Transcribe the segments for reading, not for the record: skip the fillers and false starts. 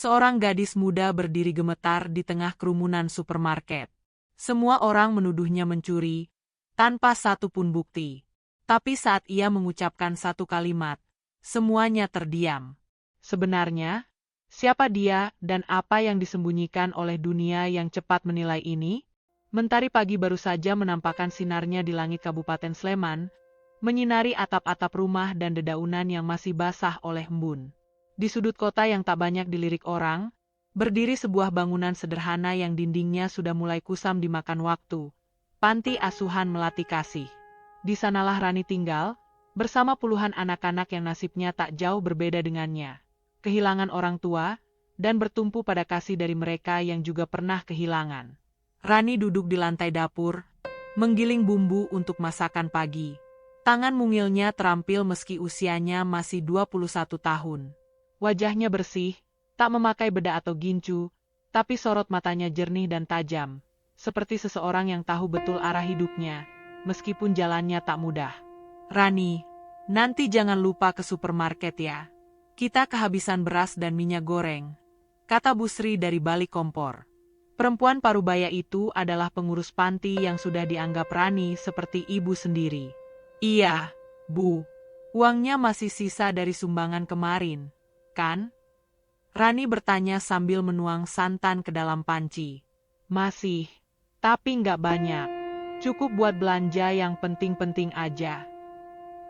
Seorang gadis muda berdiri gemetar di tengah kerumunan supermarket. Semua orang menuduhnya mencuri, tanpa satu pun bukti. Tapi saat ia mengucapkan satu kalimat, semuanya terdiam. Sebenarnya, siapa dia dan apa yang disembunyikan oleh dunia yang cepat menilai ini? Mentari pagi baru saja menampakkan sinarnya di langit Kabupaten Sleman, menyinari atap-atap rumah dan dedaunan yang masih basah oleh embun. Di sudut kota yang tak banyak dilirik orang, berdiri sebuah bangunan sederhana yang dindingnya sudah mulai kusam dimakan waktu. Panti Asuhan Melati Kasih. Di sanalah Rani tinggal, bersama puluhan anak-anak yang nasibnya tak jauh berbeda dengannya. Kehilangan orang tua, dan bertumpu pada kasih dari mereka yang juga pernah kehilangan. Rani duduk di lantai dapur, menggiling bumbu untuk masakan pagi. Tangan mungilnya terampil meski usianya masih 21 tahun. Wajahnya bersih, tak memakai bedak atau gincu, tapi sorot matanya jernih dan tajam, seperti seseorang yang tahu betul arah hidupnya, meskipun jalannya tak mudah. Rani, nanti jangan lupa ke supermarket ya. Kita kehabisan beras dan minyak goreng, kata Bu Sri dari balik kompor. Perempuan parubaya itu adalah pengurus panti yang sudah dianggap Rani seperti ibu sendiri. Iya, Bu. Uangnya masih sisa dari sumbangan kemarin, kan? Rani bertanya sambil menuang santan ke dalam panci. Masih, tapi nggak banyak. Cukup buat belanja yang penting-penting aja.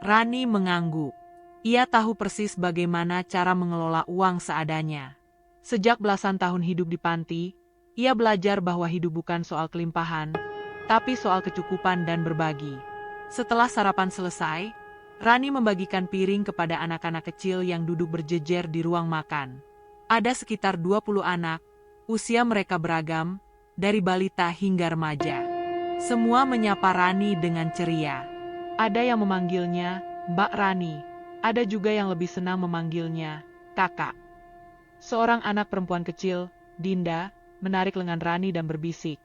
Rani mengangguk. Ia tahu persis bagaimana cara mengelola uang seadanya. Sejak belasan tahun hidup di panti, ia belajar bahwa hidup bukan soal kelimpahan, tapi soal kecukupan dan berbagi. Setelah sarapan selesai, Rani membagikan piring kepada anak-anak kecil yang duduk berjejer di ruang makan. Ada sekitar 20 anak, usia mereka beragam, dari balita hingga remaja. Semua menyapa Rani dengan ceria. Ada yang memanggilnya Mbak Rani, ada juga yang lebih senang memanggilnya Kakak. Seorang anak perempuan kecil, Dinda, menarik lengan Rani dan berbisik.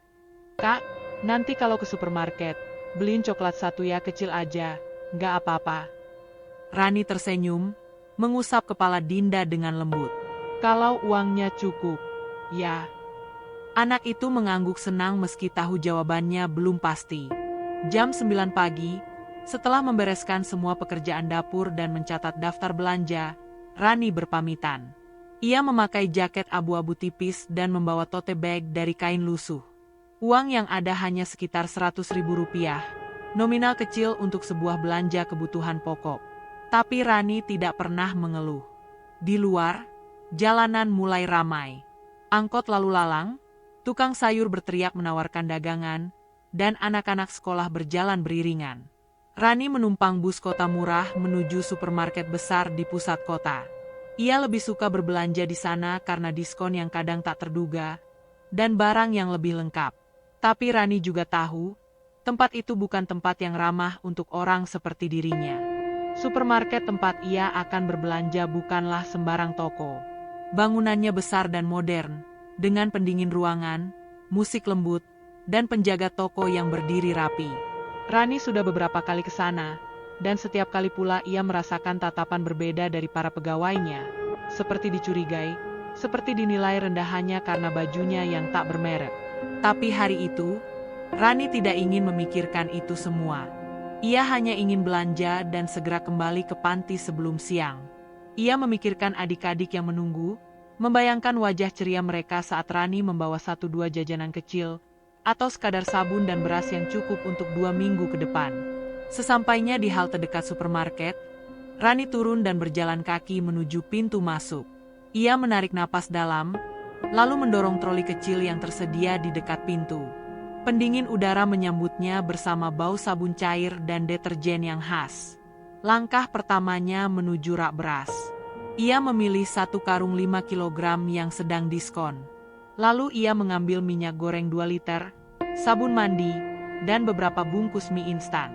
Kak, nanti kalau ke supermarket, beliin coklat satu ya, kecil aja, nggak apa-apa. Rani tersenyum, mengusap kepala Dinda dengan lembut. Kalau uangnya cukup, ya. Anak itu mengangguk senang meski tahu jawabannya belum pasti. Jam 9 pagi, setelah membereskan semua pekerjaan dapur dan mencatat daftar belanja, Rani berpamitan. Ia memakai jaket abu-abu tipis dan membawa tote bag dari kain lusuh. Uang yang ada hanya sekitar Rp100.000, nominal kecil untuk sebuah belanja kebutuhan pokok. Tapi Rani tidak pernah mengeluh. Di luar, jalanan mulai ramai. Angkot lalu lalang, tukang sayur berteriak menawarkan dagangan, dan anak-anak sekolah berjalan beriringan. Rani menumpang bus kota murah menuju supermarket besar di pusat kota. Ia lebih suka berbelanja di sana karena diskon yang kadang tak terduga, dan barang yang lebih lengkap. Tapi Rani juga tahu, tempat itu bukan tempat yang ramah untuk orang seperti dirinya. Supermarket tempat ia akan berbelanja bukanlah sembarang toko. Bangunannya besar dan modern, dengan pendingin ruangan, musik lembut, dan penjaga toko yang berdiri rapi. Rani sudah beberapa kali ke sana, dan setiap kali pula ia merasakan tatapan berbeda dari para pegawainya, seperti dicurigai, seperti dinilai rendah hanya karena bajunya yang tak bermerek. Tapi hari itu, Rani tidak ingin memikirkan itu semua. Ia hanya ingin belanja dan segera kembali ke panti sebelum siang. Ia memikirkan adik-adik yang menunggu, membayangkan wajah ceria mereka saat Rani membawa 1-2 jajanan kecil, atau sekadar sabun dan beras yang cukup untuk 2 minggu ke depan. Sesampainya di halte dekat supermarket, Rani turun dan berjalan kaki menuju pintu masuk. Ia menarik napas dalam, lalu mendorong troli kecil yang tersedia di dekat pintu. Pendingin udara menyambutnya bersama bau sabun cair dan deterjen yang khas. Langkah pertamanya menuju rak beras. Ia memilih 1 karung 5 kg yang sedang diskon. Lalu ia mengambil minyak goreng 2 liter, sabun mandi, dan beberapa bungkus mie instan.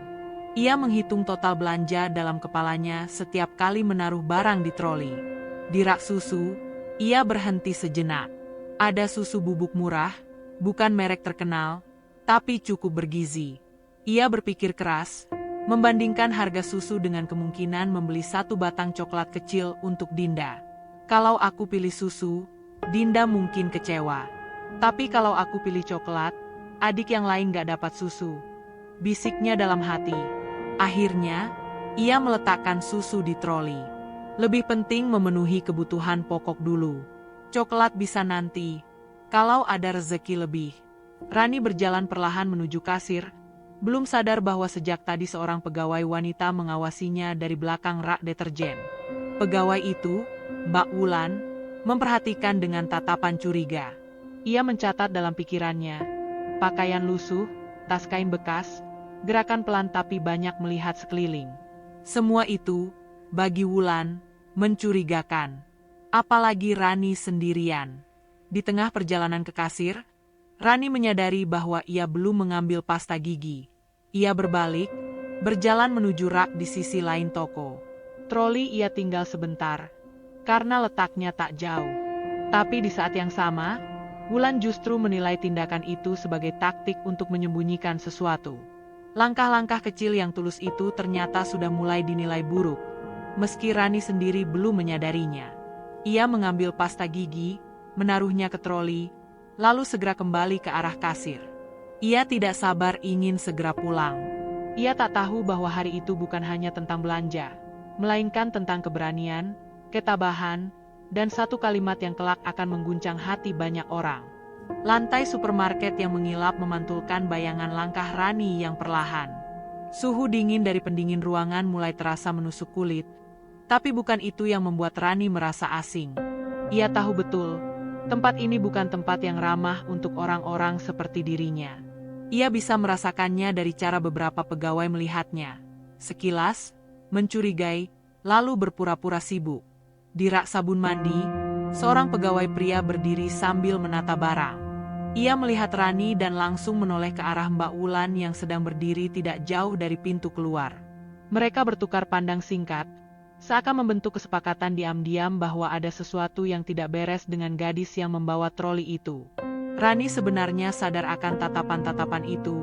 Ia menghitung total belanja dalam kepalanya setiap kali menaruh barang di troli. Di rak susu, ia berhenti sejenak. Ada susu bubuk murah, bukan merek terkenal, tapi cukup bergizi. Ia berpikir keras, membandingkan harga susu dengan kemungkinan membeli 1 batang coklat kecil untuk Dinda. Kalau aku pilih susu, Dinda mungkin kecewa. Tapi kalau aku pilih coklat, adik yang lain gak dapat susu. Bisiknya dalam hati. Akhirnya, ia meletakkan susu di troli. Lebih penting memenuhi kebutuhan pokok dulu. Coklat bisa nanti, kalau ada rezeki lebih. Rani berjalan perlahan menuju kasir, belum sadar bahwa sejak tadi seorang pegawai wanita mengawasinya dari belakang rak deterjen. Pegawai itu, Mbak Wulan, memperhatikan dengan tatapan curiga. Ia mencatat dalam pikirannya, pakaian lusuh, tas kain bekas, gerakan pelan tapi banyak melihat sekeliling. Semua itu, bagi Wulan, mencurigakan. Apalagi Rani sendirian. Di tengah perjalanan ke kasir, Rani menyadari bahwa ia belum mengambil pasta gigi. Ia berbalik, berjalan menuju rak di sisi lain toko. Troli ia tinggal sebentar, karena letaknya tak jauh. Tapi di saat yang sama, Wulan justru menilai tindakan itu sebagai taktik untuk menyembunyikan sesuatu. Langkah-langkah kecil yang tulus itu ternyata sudah mulai dinilai buruk, meski Rani sendiri belum menyadarinya. Ia mengambil pasta gigi, menaruhnya ke troli, lalu segera kembali ke arah kasir. Ia tidak sabar ingin segera pulang. Ia tak tahu bahwa hari itu bukan hanya tentang belanja, melainkan tentang keberanian, ketabahan, dan satu kalimat yang kelak akan mengguncang hati banyak orang. Lantai supermarket yang mengilap memantulkan bayangan langkah Rani yang perlahan. Suhu dingin dari pendingin ruangan mulai terasa menusuk kulit, tapi bukan itu yang membuat Rani merasa asing. Ia tahu betul, tempat ini bukan tempat yang ramah untuk orang-orang seperti dirinya. Ia bisa merasakannya dari cara beberapa pegawai melihatnya. Sekilas, mencurigai, lalu berpura-pura sibuk. Di rak sabun mandi, seorang pegawai pria berdiri sambil menata barang. Ia melihat Rani dan langsung menoleh ke arah Mbak Wulan yang sedang berdiri tidak jauh dari pintu keluar. Mereka bertukar pandang singkat, seakan membentuk kesepakatan diam-diam bahwa ada sesuatu yang tidak beres dengan gadis yang membawa troli itu. Rani sebenarnya sadar akan tatapan-tatapan itu,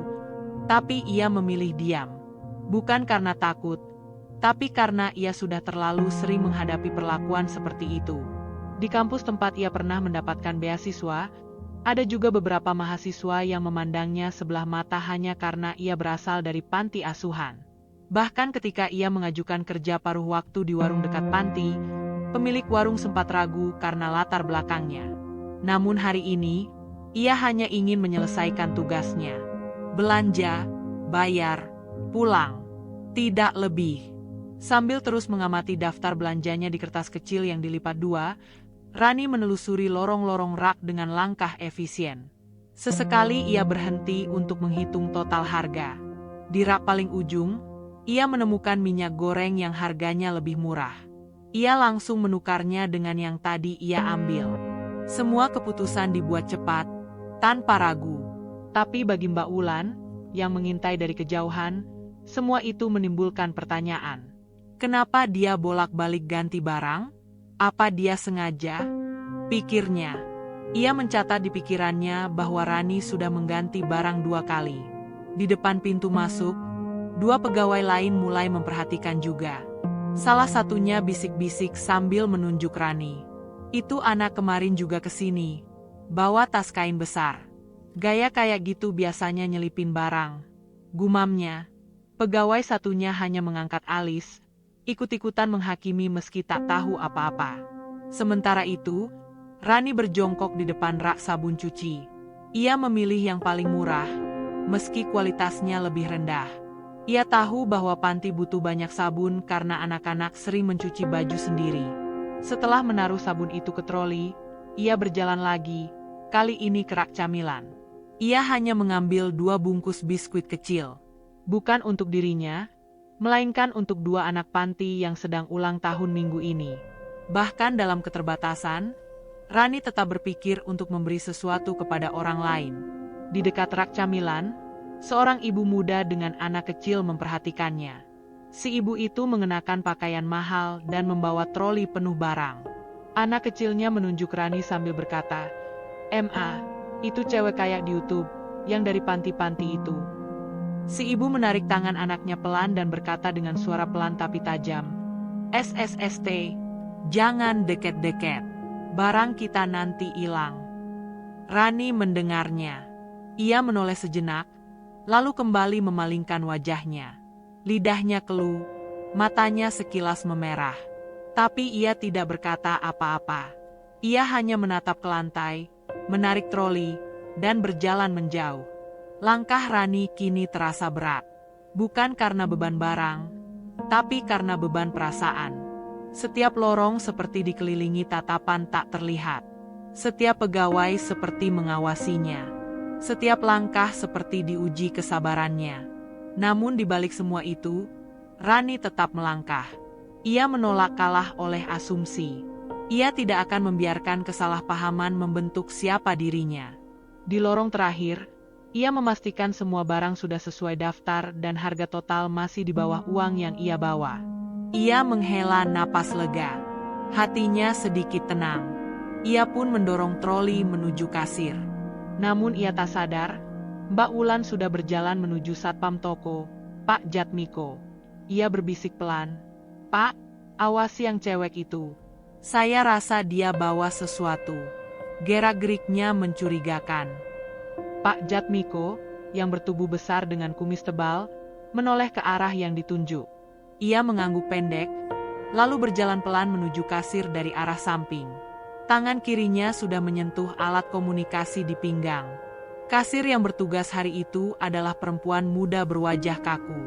tapi ia memilih diam. Bukan karena takut, tapi karena ia sudah terlalu sering menghadapi perlakuan seperti itu. Di kampus tempat ia pernah mendapatkan beasiswa, ada juga beberapa mahasiswa yang memandangnya sebelah mata hanya karena ia berasal dari panti asuhan. Bahkan ketika ia mengajukan kerja paruh waktu di warung dekat panti, pemilik warung sempat ragu karena latar belakangnya. Namun hari ini, ia hanya ingin menyelesaikan tugasnya. Belanja, bayar, pulang. Tidak lebih. Sambil terus mengamati daftar belanjanya di kertas kecil yang dilipat dua, Rani menelusuri lorong-lorong rak dengan langkah efisien. Sesekali ia berhenti untuk menghitung total harga. Di rak paling ujung, ia menemukan minyak goreng yang harganya lebih murah. Ia langsung menukarnya dengan yang tadi ia ambil. Semua keputusan dibuat cepat, tanpa ragu. Tapi bagi Mbak Wulan, yang mengintai dari kejauhan, semua itu menimbulkan pertanyaan. Kenapa dia bolak-balik ganti barang? Apa dia sengaja? Pikirnya. Ia mencatat di pikirannya bahwa Rani sudah mengganti barang 2 kali. Di depan pintu masuk, 2 pegawai lain mulai memperhatikan juga. Salah satunya bisik-bisik sambil menunjuk Rani. Itu anak kemarin juga kesini. Bawa tas kain besar. Gaya kayak gitu biasanya nyelipin barang. Gumamnya. Pegawai satunya hanya mengangkat alis, ikut-ikutan menghakimi meski tak tahu apa-apa. Sementara itu, Rani berjongkok di depan rak sabun cuci. Ia memilih yang paling murah, meski kualitasnya lebih rendah. Ia tahu bahwa panti butuh banyak sabun karena anak-anak sering mencuci baju sendiri. Setelah menaruh sabun itu ke troli, ia berjalan lagi, kali ini ke rak camilan. Ia hanya mengambil 2 bungkus biskuit kecil. Bukan untuk dirinya, melainkan untuk 2 anak panti yang sedang ulang tahun minggu ini. Bahkan dalam keterbatasan, Rani tetap berpikir untuk memberi sesuatu kepada orang lain. Di dekat rak camilan, seorang ibu muda dengan anak kecil memperhatikannya. Si ibu itu mengenakan pakaian mahal dan membawa troli penuh barang. Anak kecilnya menunjuk Rani sambil berkata, "Ma, itu cewek kayak di YouTube, yang dari panti-panti itu." Si ibu menarik tangan anaknya pelan dan berkata dengan suara pelan tapi tajam, "SSST, jangan deket-deket." Barang kita nanti hilang. Rani mendengarnya. Ia menoleh sejenak, lalu kembali memalingkan wajahnya. Lidahnya keluh, matanya sekilas memerah. Tapi ia tidak berkata apa-apa. Ia hanya menatap ke lantai, menarik troli, dan berjalan menjauh. Langkah Rani kini terasa berat. Bukan karena beban barang, tapi karena beban perasaan. Setiap lorong seperti dikelilingi tatapan tak terlihat. Setiap pegawai seperti mengawasinya. Setiap langkah seperti diuji kesabarannya. Namun di balik semua itu, Rani tetap melangkah. Ia menolak kalah oleh asumsi. Ia tidak akan membiarkan kesalahpahaman membentuk siapa dirinya. Di lorong terakhir, ia memastikan semua barang sudah sesuai daftar dan harga total masih di bawah uang yang ia bawa. Ia menghela napas lega. Hatinya sedikit tenang. Ia pun mendorong troli menuju kasir. Namun ia tak sadar, Mbak Wulan sudah berjalan menuju satpam toko, Pak Jatmiko. Ia berbisik pelan, "Pak, awasi yang cewek itu. Saya rasa dia bawa sesuatu." Gerak-geriknya mencurigakan. Pak Jatmiko, yang bertubuh besar dengan kumis tebal, menoleh ke arah yang ditunjuk. Ia mengangguk pendek, lalu berjalan pelan menuju kasir dari arah samping. Tangan kirinya sudah menyentuh alat komunikasi di pinggang. Kasir yang bertugas hari itu adalah perempuan muda berwajah kaku.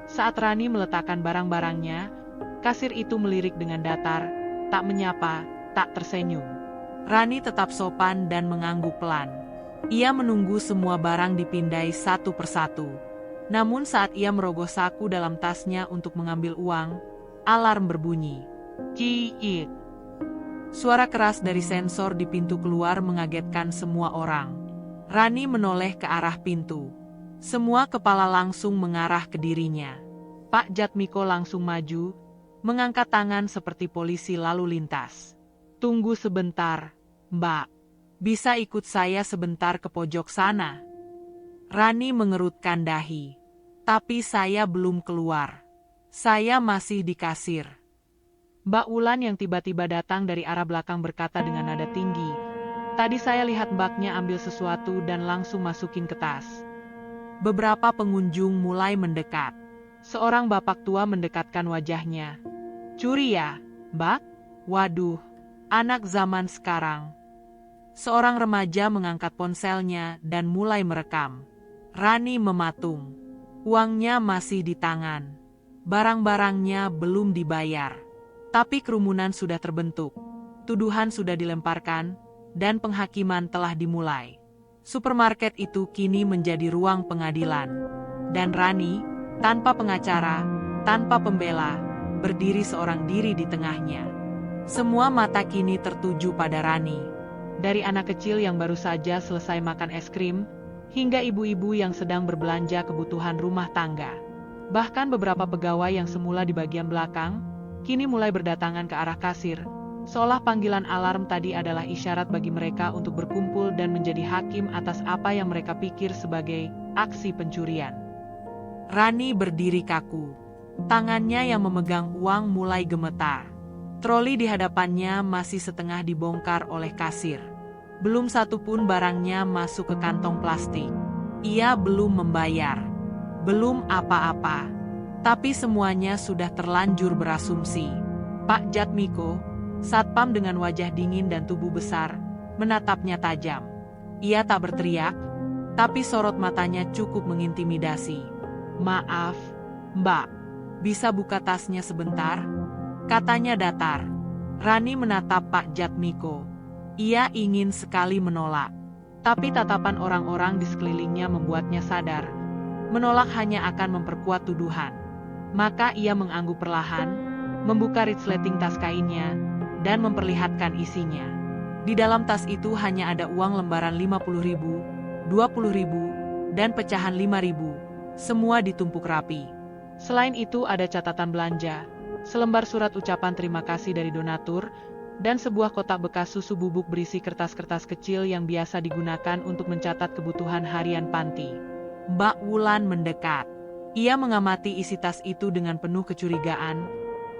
Saat Rani meletakkan barang-barangnya, kasir itu melirik dengan datar, tak menyapa, tak tersenyum. Rani tetap sopan dan mengangguk pelan. Ia menunggu semua barang dipindai satu persatu. Namun saat ia merogoh saku dalam tasnya untuk mengambil uang, alarm berbunyi. Ciik. Suara keras dari sensor di pintu keluar mengagetkan semua orang. Rani menoleh ke arah pintu. Semua kepala langsung mengarah ke dirinya. Pak Jatmiko langsung maju, mengangkat tangan seperti polisi lalu lintas. "Tunggu sebentar, Mbak. Bisa ikut saya sebentar ke pojok sana?" Rani mengerutkan dahi. "Tapi saya belum keluar. Saya masih di kasir." Mbak Wulan yang tiba-tiba datang dari arah belakang berkata dengan nada tinggi, "Tadi saya lihat mbaknya ambil sesuatu dan langsung masukin ke tas." Beberapa pengunjung mulai mendekat. Seorang bapak tua mendekatkan wajahnya. "Curi ya, Mbak? Waduh, anak zaman sekarang." Seorang remaja mengangkat ponselnya dan mulai merekam. Rani mematung. Uangnya masih di tangan. Barang-barangnya belum dibayar. Tapi kerumunan sudah terbentuk. Tuduhan sudah dilemparkan, dan penghakiman telah dimulai. Supermarket itu kini menjadi ruang pengadilan. Dan Rani, tanpa pengacara, tanpa pembela, berdiri seorang diri di tengahnya. Semua mata kini tertuju pada Rani. Dari anak kecil yang baru saja selesai makan es krim, hingga ibu-ibu yang sedang berbelanja kebutuhan rumah tangga. Bahkan beberapa pegawai yang semula di bagian belakang, kini mulai berdatangan ke arah kasir. Seolah panggilan alarm tadi adalah isyarat bagi mereka untuk berkumpul dan menjadi hakim atas apa yang mereka pikir sebagai aksi pencurian. Rani berdiri kaku. Tangannya yang memegang uang mulai gemetar. Troli di hadapannya masih setengah dibongkar oleh kasir. Belum satu pun barangnya masuk ke kantong plastik. Ia belum membayar. Belum apa-apa. Tapi semuanya sudah terlanjur berasumsi. Pak Jatmiko, satpam dengan wajah dingin dan tubuh besar, menatapnya tajam. Ia tak berteriak, tapi sorot matanya cukup mengintimidasi. "Maaf, Mbak, bisa buka tasnya sebentar?" Katanya datar. Rani menatap Pak Jatmiko. Ia ingin sekali menolak. Tapi tatapan orang-orang di sekelilingnya membuatnya sadar. Menolak hanya akan memperkuat tuduhan. Maka ia mengangguk perlahan, membuka resleting tas kainnya, dan memperlihatkan isinya. Di dalam tas itu hanya ada uang lembaran 50.000, 20.000, dan pecahan 5.000. Semua ditumpuk rapi. Selain itu ada catatan belanja, selembar surat ucapan terima kasih dari donatur, dan sebuah kotak bekas susu bubuk berisi kertas-kertas kecil yang biasa digunakan untuk mencatat kebutuhan harian panti. Mbak Wulan mendekat. Ia mengamati isi tas itu dengan penuh kecurigaan.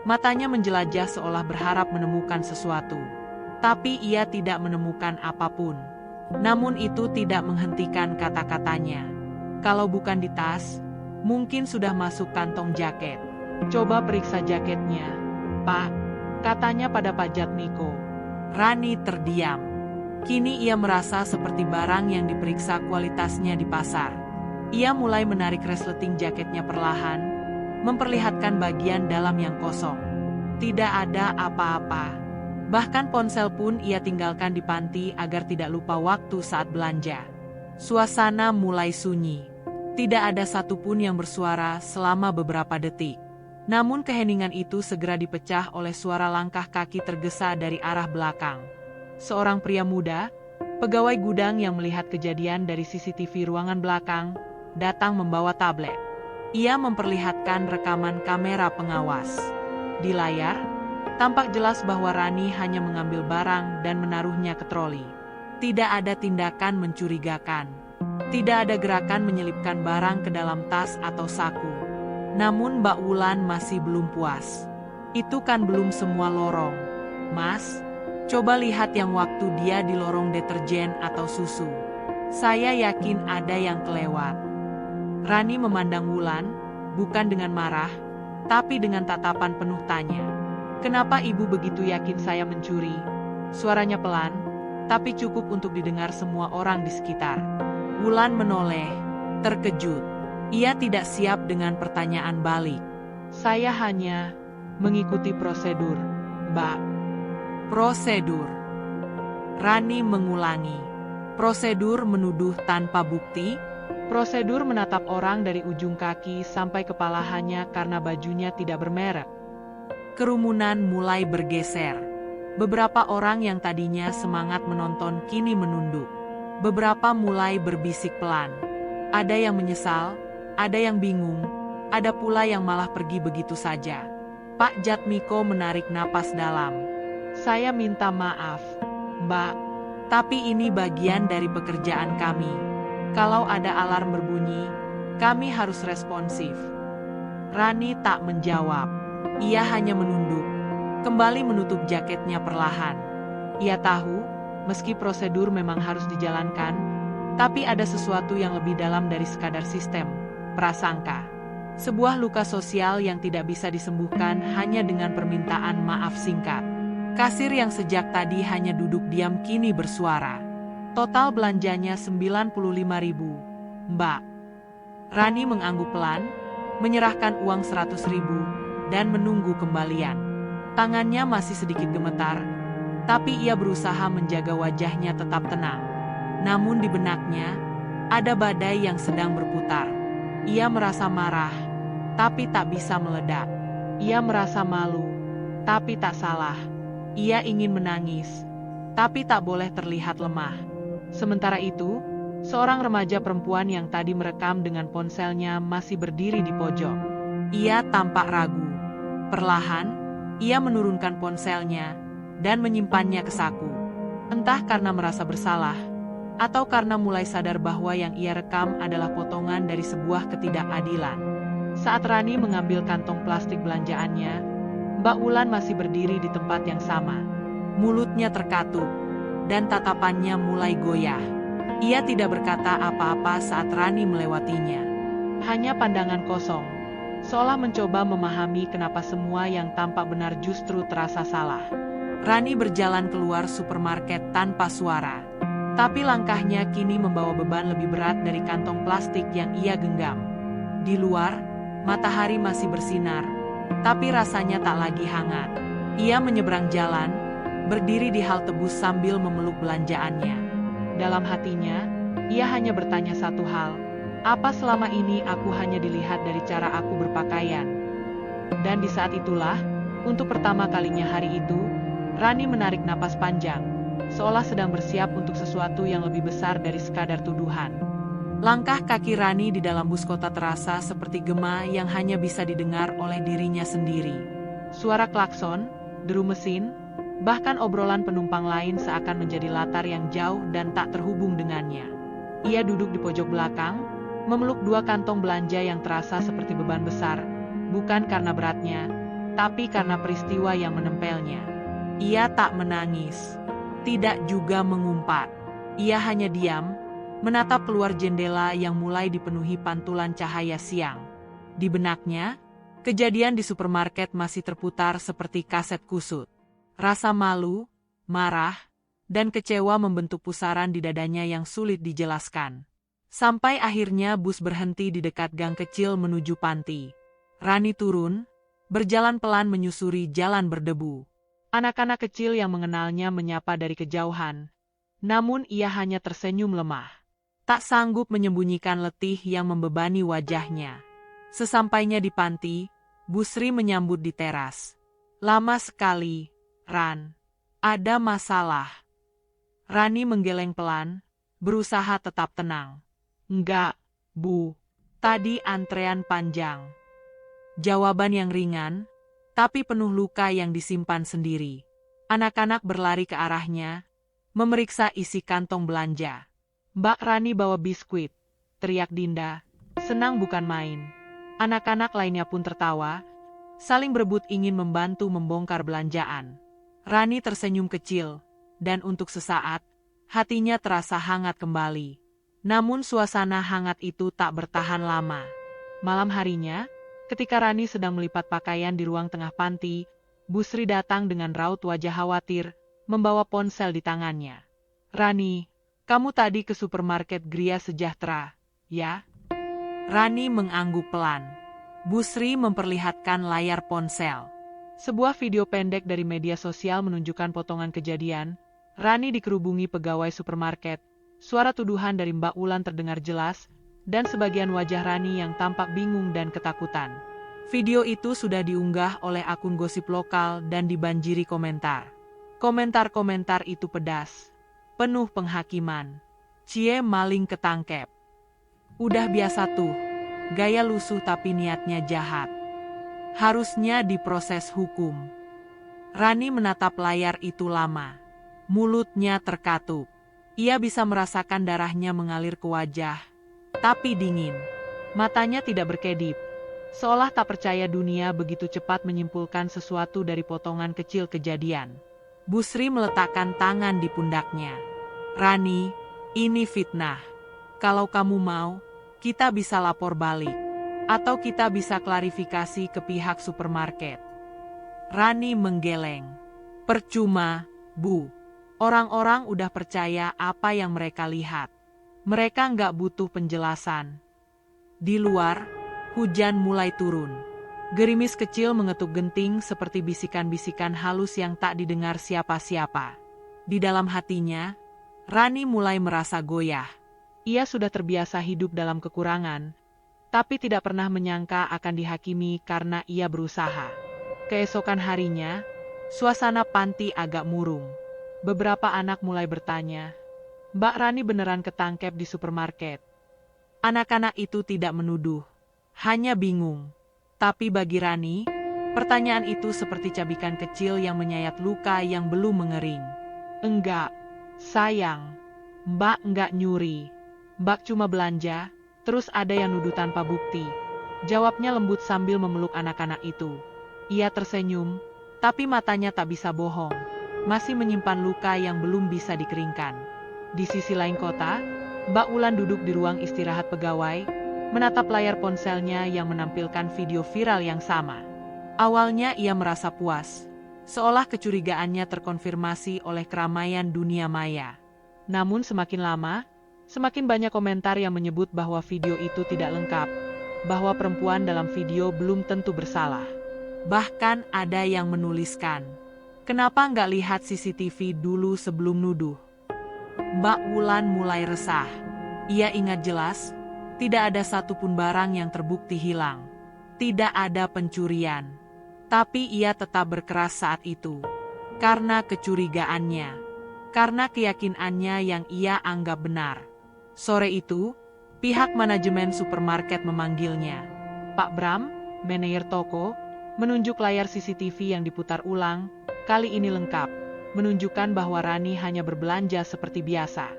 Matanya menjelajah seolah berharap menemukan sesuatu. Tapi ia tidak menemukan apapun. Namun itu tidak menghentikan kata-katanya. Kalau bukan di tas, mungkin sudah masuk kantong jaket. Coba periksa jaketnya, Pak, katanya pada Pak Jatmiko. Rani terdiam. Kini ia merasa seperti barang yang diperiksa kualitasnya di pasar. Ia mulai menarik resleting jaketnya perlahan, memperlihatkan bagian dalam yang kosong. Tidak ada apa-apa. Bahkan ponsel pun ia tinggalkan di panti agar tidak lupa waktu saat belanja. Suasana mulai sunyi. Tidak ada satupun yang bersuara selama beberapa detik. Namun keheningan itu segera dipecah oleh suara langkah kaki tergesa dari arah belakang. Seorang pria muda, pegawai gudang yang melihat kejadian dari CCTV ruangan belakang, datang membawa tablet. Ia memperlihatkan rekaman kamera pengawas. Di layar, tampak jelas bahwa Rani hanya mengambil barang dan menaruhnya ke troli. Tidak ada tindakan mencurigakan. Tidak ada gerakan menyelipkan barang ke dalam tas atau saku. Namun Mbak Wulan masih belum puas. Itu kan belum semua lorong. Mas, coba lihat yang waktu dia di lorong deterjen atau susu. Saya yakin ada yang kelewat. Rani memandang Wulan, bukan dengan marah, tapi dengan tatapan penuh tanya. Kenapa ibu begitu yakin saya mencuri? Suaranya pelan, tapi cukup untuk didengar semua orang di sekitar. Wulan menoleh, terkejut. Ia tidak siap dengan pertanyaan balik. Saya hanya mengikuti prosedur, Mbak. Prosedur. Rani mengulangi. Prosedur menuduh tanpa bukti. Prosedur menatap orang dari ujung kaki sampai kepala hanya karena bajunya tidak bermerek. Kerumunan mulai bergeser. Beberapa orang yang tadinya semangat menonton kini menunduk. Beberapa mulai berbisik pelan. Ada yang menyesal, ada yang bingung, ada pula yang malah pergi begitu saja. Pak Jatmiko menarik napas dalam. Saya minta maaf, Mbak, tapi ini bagian dari pekerjaan kami. Kalau ada alarm berbunyi, kami harus responsif. Rani tak menjawab. Ia hanya menunduk, kembali menutup jaketnya perlahan. Ia tahu, meski prosedur memang harus dijalankan, tapi ada sesuatu yang lebih dalam dari sekadar sistem, prasangka. Sebuah luka sosial yang tidak bisa disembuhkan hanya dengan permintaan maaf singkat. Kasir yang sejak tadi hanya duduk diam kini bersuara. Total belanjanya 95.000, Mbak. Rani mengangguk pelan, menyerahkan uang 100.000, dan menunggu kembalian. Tangannya masih sedikit gemetar, tapi ia berusaha menjaga wajahnya tetap tenang. Namun di benaknya, ada badai yang sedang berputar. Ia merasa marah, tapi tak bisa meledak. Ia merasa malu, tapi tak salah. Ia ingin menangis, tapi tak boleh terlihat lemah. Sementara itu, seorang remaja perempuan yang tadi merekam dengan ponselnya masih berdiri di pojok. Ia tampak ragu. Perlahan, ia menurunkan ponselnya dan menyimpannya ke saku. Entah karena merasa bersalah, atau karena mulai sadar bahwa yang ia rekam adalah potongan dari sebuah ketidakadilan. Saat Rani mengambil kantong plastik belanjaannya, Mbak Wulan masih berdiri di tempat yang sama. Mulutnya terkatup, dan tatapannya mulai goyah. Ia tidak berkata apa-apa saat Rani melewatinya. Hanya pandangan kosong, seolah mencoba memahami kenapa semua yang tampak benar justru terasa salah. Rani berjalan keluar supermarket tanpa suara. Tapi langkahnya kini membawa beban lebih berat dari kantong plastik yang ia genggam. Di luar, matahari masih bersinar, tapi rasanya tak lagi hangat. Ia menyeberang jalan, berdiri di halte bus sambil memeluk belanjaannya. Dalam hatinya, ia hanya bertanya satu hal. Apa selama ini aku hanya dilihat dari cara aku berpakaian? Dan di saat itulah, untuk pertama kalinya hari itu, Rani menarik napas panjang, seolah sedang bersiap untuk sesuatu yang lebih besar dari sekadar tuduhan. Langkah kaki Rani di dalam bus kota terasa seperti gema yang hanya bisa didengar oleh dirinya sendiri. Suara klakson, deru mesin, bahkan obrolan penumpang lain seakan menjadi latar yang jauh dan tak terhubung dengannya. Ia duduk di pojok belakang, memeluk dua kantong belanja yang terasa seperti beban besar, bukan karena beratnya, tapi karena peristiwa yang menempelnya. Ia tak menangis, tidak juga mengumpat. Ia hanya diam, menatap keluar jendela yang mulai dipenuhi pantulan cahaya siang. Di benaknya, kejadian di supermarket masih terputar seperti kaset kusut. Rasa malu, marah, dan kecewa membentuk pusaran di dadanya yang sulit dijelaskan. Sampai akhirnya bus berhenti di dekat gang kecil menuju panti. Rani turun, berjalan pelan menyusuri jalan berdebu. Anak-anak kecil yang mengenalnya menyapa dari kejauhan. Namun ia hanya tersenyum lemah. Tak sanggup menyembunyikan letih yang membebani wajahnya. Sesampainya di panti, Bu Sri menyambut di teras. Lama sekali, Ran. Ada masalah. Rani menggeleng pelan, berusaha tetap tenang. Enggak, Bu. Tadi antrean panjang. Jawaban yang ringan, tapi penuh luka yang disimpan sendiri. Anak-anak berlari ke arahnya, memeriksa isi kantong belanja. Mbak Rani bawa biskuit, teriak Dinda. Senang bukan main. Anak-anak lainnya pun tertawa, saling berebut ingin membantu membongkar belanjaan. Rani tersenyum kecil, dan untuk sesaat, hatinya terasa hangat kembali. Namun suasana hangat itu tak bertahan lama. Malam harinya, ketika Rani sedang melipat pakaian di ruang tengah panti, Bu Sri datang dengan raut wajah khawatir, membawa ponsel di tangannya. Rani, kamu tadi ke supermarket Gria Sejahtera, ya? Rani mengangguk pelan. Bu Sri memperlihatkan layar ponsel. Sebuah video pendek dari media sosial menunjukkan potongan kejadian. Rani dikerubungi pegawai supermarket. Suara tuduhan dari Mbak Wulan terdengar jelas, dan sebagian wajah Rani yang tampak bingung dan ketakutan. Video itu sudah diunggah oleh akun gosip lokal dan dibanjiri komentar. Komentar-komentar itu pedas, penuh penghakiman. Cie maling ketangkep. Udah biasa tuh, gaya lusuh tapi niatnya jahat. Harusnya diproses hukum. Rani menatap layar itu lama. Mulutnya terkatup. Ia bisa merasakan darahnya mengalir ke wajah, tapi dingin. Matanya tidak berkedip, seolah tak percaya dunia begitu cepat menyimpulkan sesuatu dari potongan kecil kejadian. Bu Sri meletakkan tangan di pundaknya. Rani, ini fitnah. Kalau kamu mau, kita bisa lapor balik. Atau kita bisa klarifikasi ke pihak supermarket. Rani menggeleng. Percuma, Bu. Orang-orang udah percaya apa yang mereka lihat. Mereka nggak butuh penjelasan. Di luar, hujan mulai turun. Gerimis kecil mengetuk genting seperti bisikan-bisikan halus yang tak didengar siapa-siapa. Di dalam hatinya, Rani mulai merasa goyah. Ia sudah terbiasa hidup dalam kekurangan, tapi tidak pernah menyangka akan dihakimi karena ia berusaha. Keesokan harinya, suasana panti agak murung. Beberapa anak mulai bertanya, Mbak Rani beneran ketangkep di supermarket? Anak-anak itu tidak menuduh, hanya bingung. Tapi bagi Rani, pertanyaan itu seperti cabikan kecil yang menyayat luka yang belum mengering. Enggak, sayang. Mbak enggak nyuri. Mbak cuma belanja, terus ada yang nuduh tanpa bukti. Jawabnya lembut sambil memeluk anak-anak itu. Ia tersenyum, tapi matanya tak bisa bohong. Masih menyimpan luka yang belum bisa dikeringkan. Di sisi lain kota, Mbak Wulan duduk di ruang istirahat pegawai, menatap layar ponselnya yang menampilkan video viral yang sama. Awalnya ia merasa puas, seolah kecurigaannya terkonfirmasi oleh keramaian dunia maya. Namun semakin lama, semakin banyak komentar yang menyebut bahwa video itu tidak lengkap, bahwa perempuan dalam video belum tentu bersalah. Bahkan ada yang menuliskan, kenapa nggak lihat CCTV dulu sebelum nuduh? Mbak Wulan mulai resah. Ia ingat jelas, tidak ada satupun barang yang terbukti hilang. Tidak ada pencurian. Tapi ia tetap berkeras saat itu. Karena kecurigaannya. Karena keyakinannya yang ia anggap benar. Sore itu, pihak manajemen supermarket memanggilnya. Pak Bram, manajer toko, menunjuk layar CCTV yang diputar ulang. Kali ini lengkap, menunjukkan bahwa Rani hanya berbelanja seperti biasa.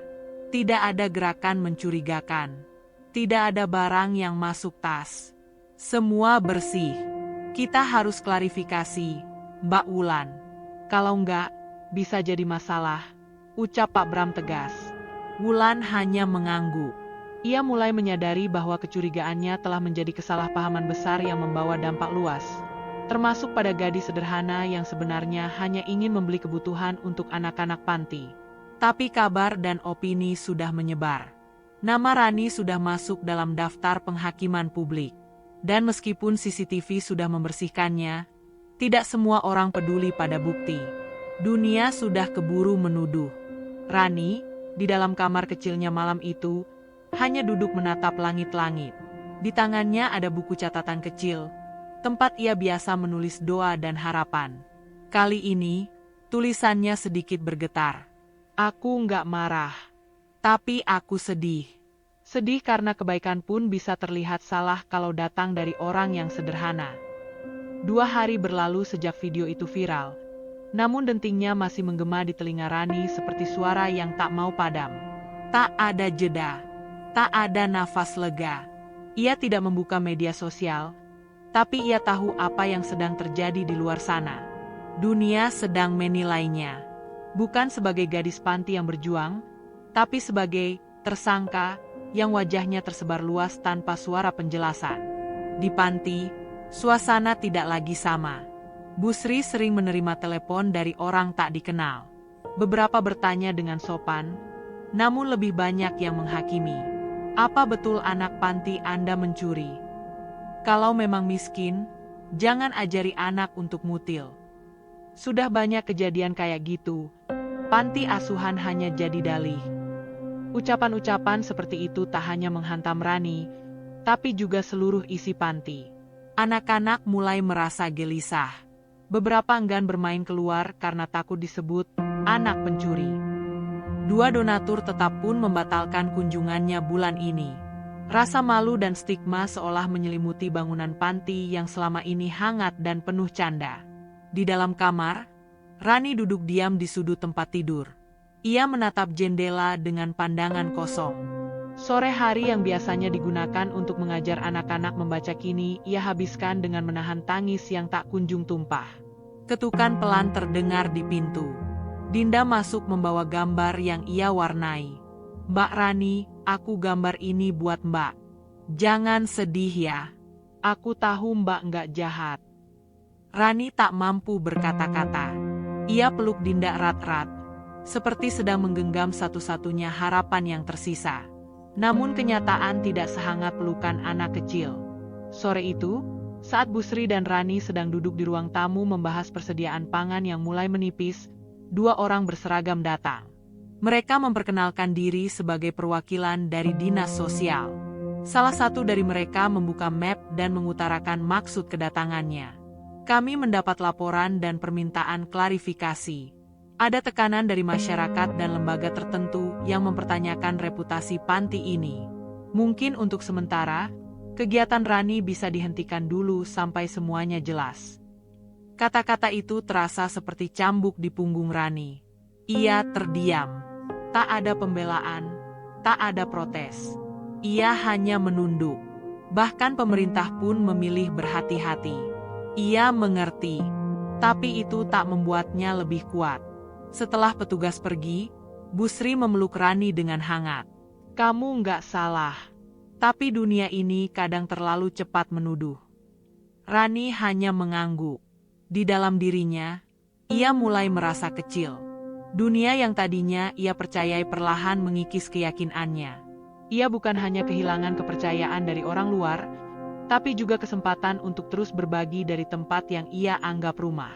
Tidak ada gerakan mencurigakan. Tidak ada barang yang masuk tas. Semua bersih. Kita harus klarifikasi, Mbak Wulan. Kalau enggak, bisa jadi masalah, ucap Pak Bram tegas. Wulan hanya mengangguk. Ia mulai menyadari bahwa kecurigaannya telah menjadi kesalahpahaman besar yang membawa dampak luas, termasuk pada gadis sederhana yang sebenarnya hanya ingin membeli kebutuhan untuk anak-anak panti. Tapi kabar dan opini sudah menyebar. Nama Rani sudah masuk dalam daftar penghakiman publik. Dan meskipun CCTV sudah membersihkannya, tidak semua orang peduli pada bukti. Dunia sudah keburu menuduh. Rani, di dalam kamar kecilnya malam itu, hanya duduk menatap langit-langit. Di tangannya ada buku catatan kecil, tempat ia biasa menulis doa dan harapan. Kali ini, tulisannya sedikit bergetar. Aku nggak marah. Tapi aku sedih. Sedih karena kebaikan pun bisa terlihat salah kalau datang dari orang yang sederhana. 2 hari berlalu sejak video itu viral. Namun dentingnya masih menggema di telinga Rani seperti suara yang tak mau padam. Tak ada jeda. Tak ada nafas lega. Ia tidak membuka media sosial, tapi ia tahu apa yang sedang terjadi di luar sana. Dunia sedang menilainya. Bukan sebagai gadis panti yang berjuang, tapi sebagai tersangka yang wajahnya tersebar luas tanpa suara penjelasan. Di panti, suasana tidak lagi sama. Bu Sri sering menerima telepon dari orang tak dikenal. Beberapa bertanya dengan sopan, namun lebih banyak yang menghakimi. Apa betul anak panti Anda mencuri? Kalau memang miskin, jangan ajari anak untuk mutil. Sudah banyak kejadian kayak gitu. Panti asuhan hanya jadi dalih. Ucapan-ucapan seperti itu tak hanya menghantam Rani, tapi juga seluruh isi panti. Anak-anak mulai merasa gelisah. Beberapa enggan bermain keluar karena takut disebut anak pencuri. 2 donatur tetap pun membatalkan kunjungannya bulan ini. Rasa malu dan stigma seolah menyelimuti bangunan panti yang selama ini hangat dan penuh canda. Di dalam kamar, Rani duduk diam di sudut tempat tidur. Ia menatap jendela dengan pandangan kosong. Sore hari yang biasanya digunakan untuk mengajar anak-anak membaca kini ia habiskan dengan menahan tangis yang tak kunjung tumpah. Ketukan pelan terdengar di pintu. Dinda masuk membawa gambar yang ia warnai. Mbak Rani, aku gambar ini buat Mbak. Jangan sedih ya. Aku tahu Mbak nggak jahat. Rani tak mampu berkata-kata. Ia peluk Dinda erat-erat, seperti sedang menggenggam satu-satunya harapan yang tersisa. Namun kenyataan tidak sehangat pelukan anak kecil. Sore itu, saat Bu Sri dan Rani sedang duduk di ruang tamu membahas persediaan pangan yang mulai menipis, 2 orang berseragam datang. Mereka memperkenalkan diri sebagai perwakilan dari dinas sosial. Salah satu dari mereka membuka map dan mengutarakan maksud kedatangannya. Kami mendapat laporan dan permintaan klarifikasi. Ada tekanan dari masyarakat dan lembaga tertentu yang mempertanyakan reputasi panti ini. Mungkin untuk sementara, kegiatan Rani bisa dihentikan dulu sampai semuanya jelas. Kata-kata itu terasa seperti cambuk di punggung Rani. Ia terdiam. Tak ada pembelaan, tak ada protes. Ia hanya menunduk. Bahkan pemerintah pun memilih berhati-hati. Ia mengerti, tapi itu tak membuatnya lebih kuat. Setelah petugas pergi, Bu Sri memeluk Rani dengan hangat. Kamu nggak salah, tapi dunia ini kadang terlalu cepat menuduh. Rani hanya mengangguk. Di dalam dirinya, ia mulai merasa kecil. Dunia yang tadinya ia percayai perlahan mengikis keyakinannya. Ia bukan hanya kehilangan kepercayaan dari orang luar, tapi juga kesempatan untuk terus berbagi dari tempat yang ia anggap rumah.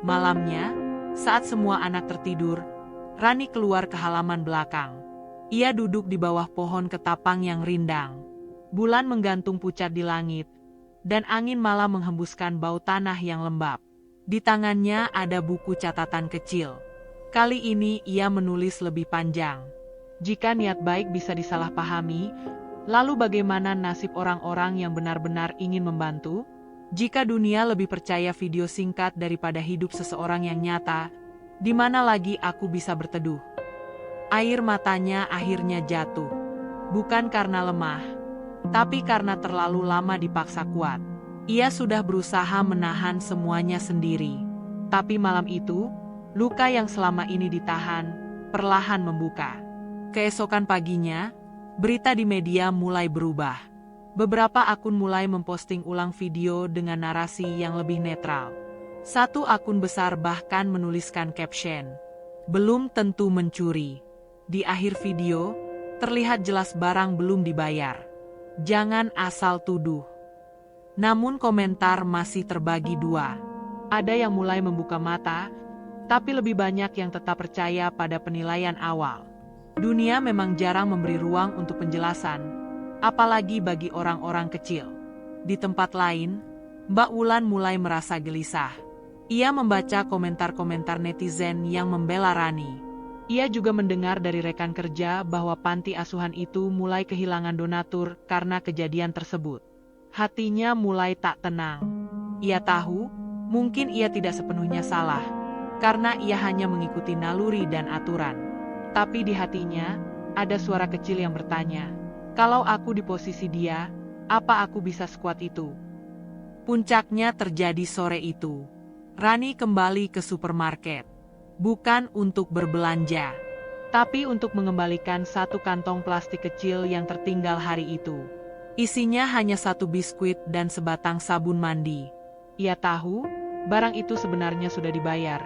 Malamnya, saat semua anak tertidur, Rani keluar ke halaman belakang. Ia duduk di bawah pohon ketapang yang rindang. Bulan menggantung pucat di langit, dan angin malam menghembuskan bau tanah yang lembab. Di tangannya ada buku catatan kecil. Kali ini ia menulis lebih panjang. Jika niat baik bisa disalahpahami, lalu bagaimana nasib orang-orang yang benar-benar ingin membantu? Jika dunia lebih percaya video singkat daripada hidup seseorang yang nyata, di mana lagi aku bisa berteduh? Air matanya akhirnya jatuh. Bukan karena lemah, tapi karena terlalu lama dipaksa kuat. Ia sudah berusaha menahan semuanya sendiri. Tapi malam itu, Luka yang selama ini ditahan, perlahan membuka. Keesokan paginya, berita di media mulai berubah. Beberapa akun mulai memposting ulang video dengan narasi yang lebih netral. Satu akun besar bahkan menuliskan caption, "Belum tentu mencuri." Di akhir video, terlihat jelas barang belum dibayar. Jangan asal tuduh. Namun komentar masih terbagi dua. Ada yang mulai membuka mata, tapi lebih banyak yang tetap percaya pada penilaian awal. Dunia memang jarang memberi ruang untuk penjelasan, apalagi bagi orang-orang kecil. Di tempat lain, Mbak Wulan mulai merasa gelisah. Ia membaca komentar-komentar netizen yang membela Rani. Ia juga mendengar dari rekan kerja bahwa panti asuhan itu mulai kehilangan donatur karena kejadian tersebut. Hatinya mulai tak tenang. Ia tahu, mungkin ia tidak sepenuhnya salah, karena ia hanya mengikuti naluri dan aturan. Tapi di hatinya, ada suara kecil yang bertanya, kalau aku di posisi dia, apa aku bisa sekuat itu? Puncaknya terjadi sore itu. Rani kembali ke supermarket. Bukan untuk berbelanja, tapi untuk mengembalikan satu kantong plastik kecil yang tertinggal hari itu. Isinya hanya satu biskuit dan sebatang sabun mandi. Ia tahu, barang itu sebenarnya sudah dibayar.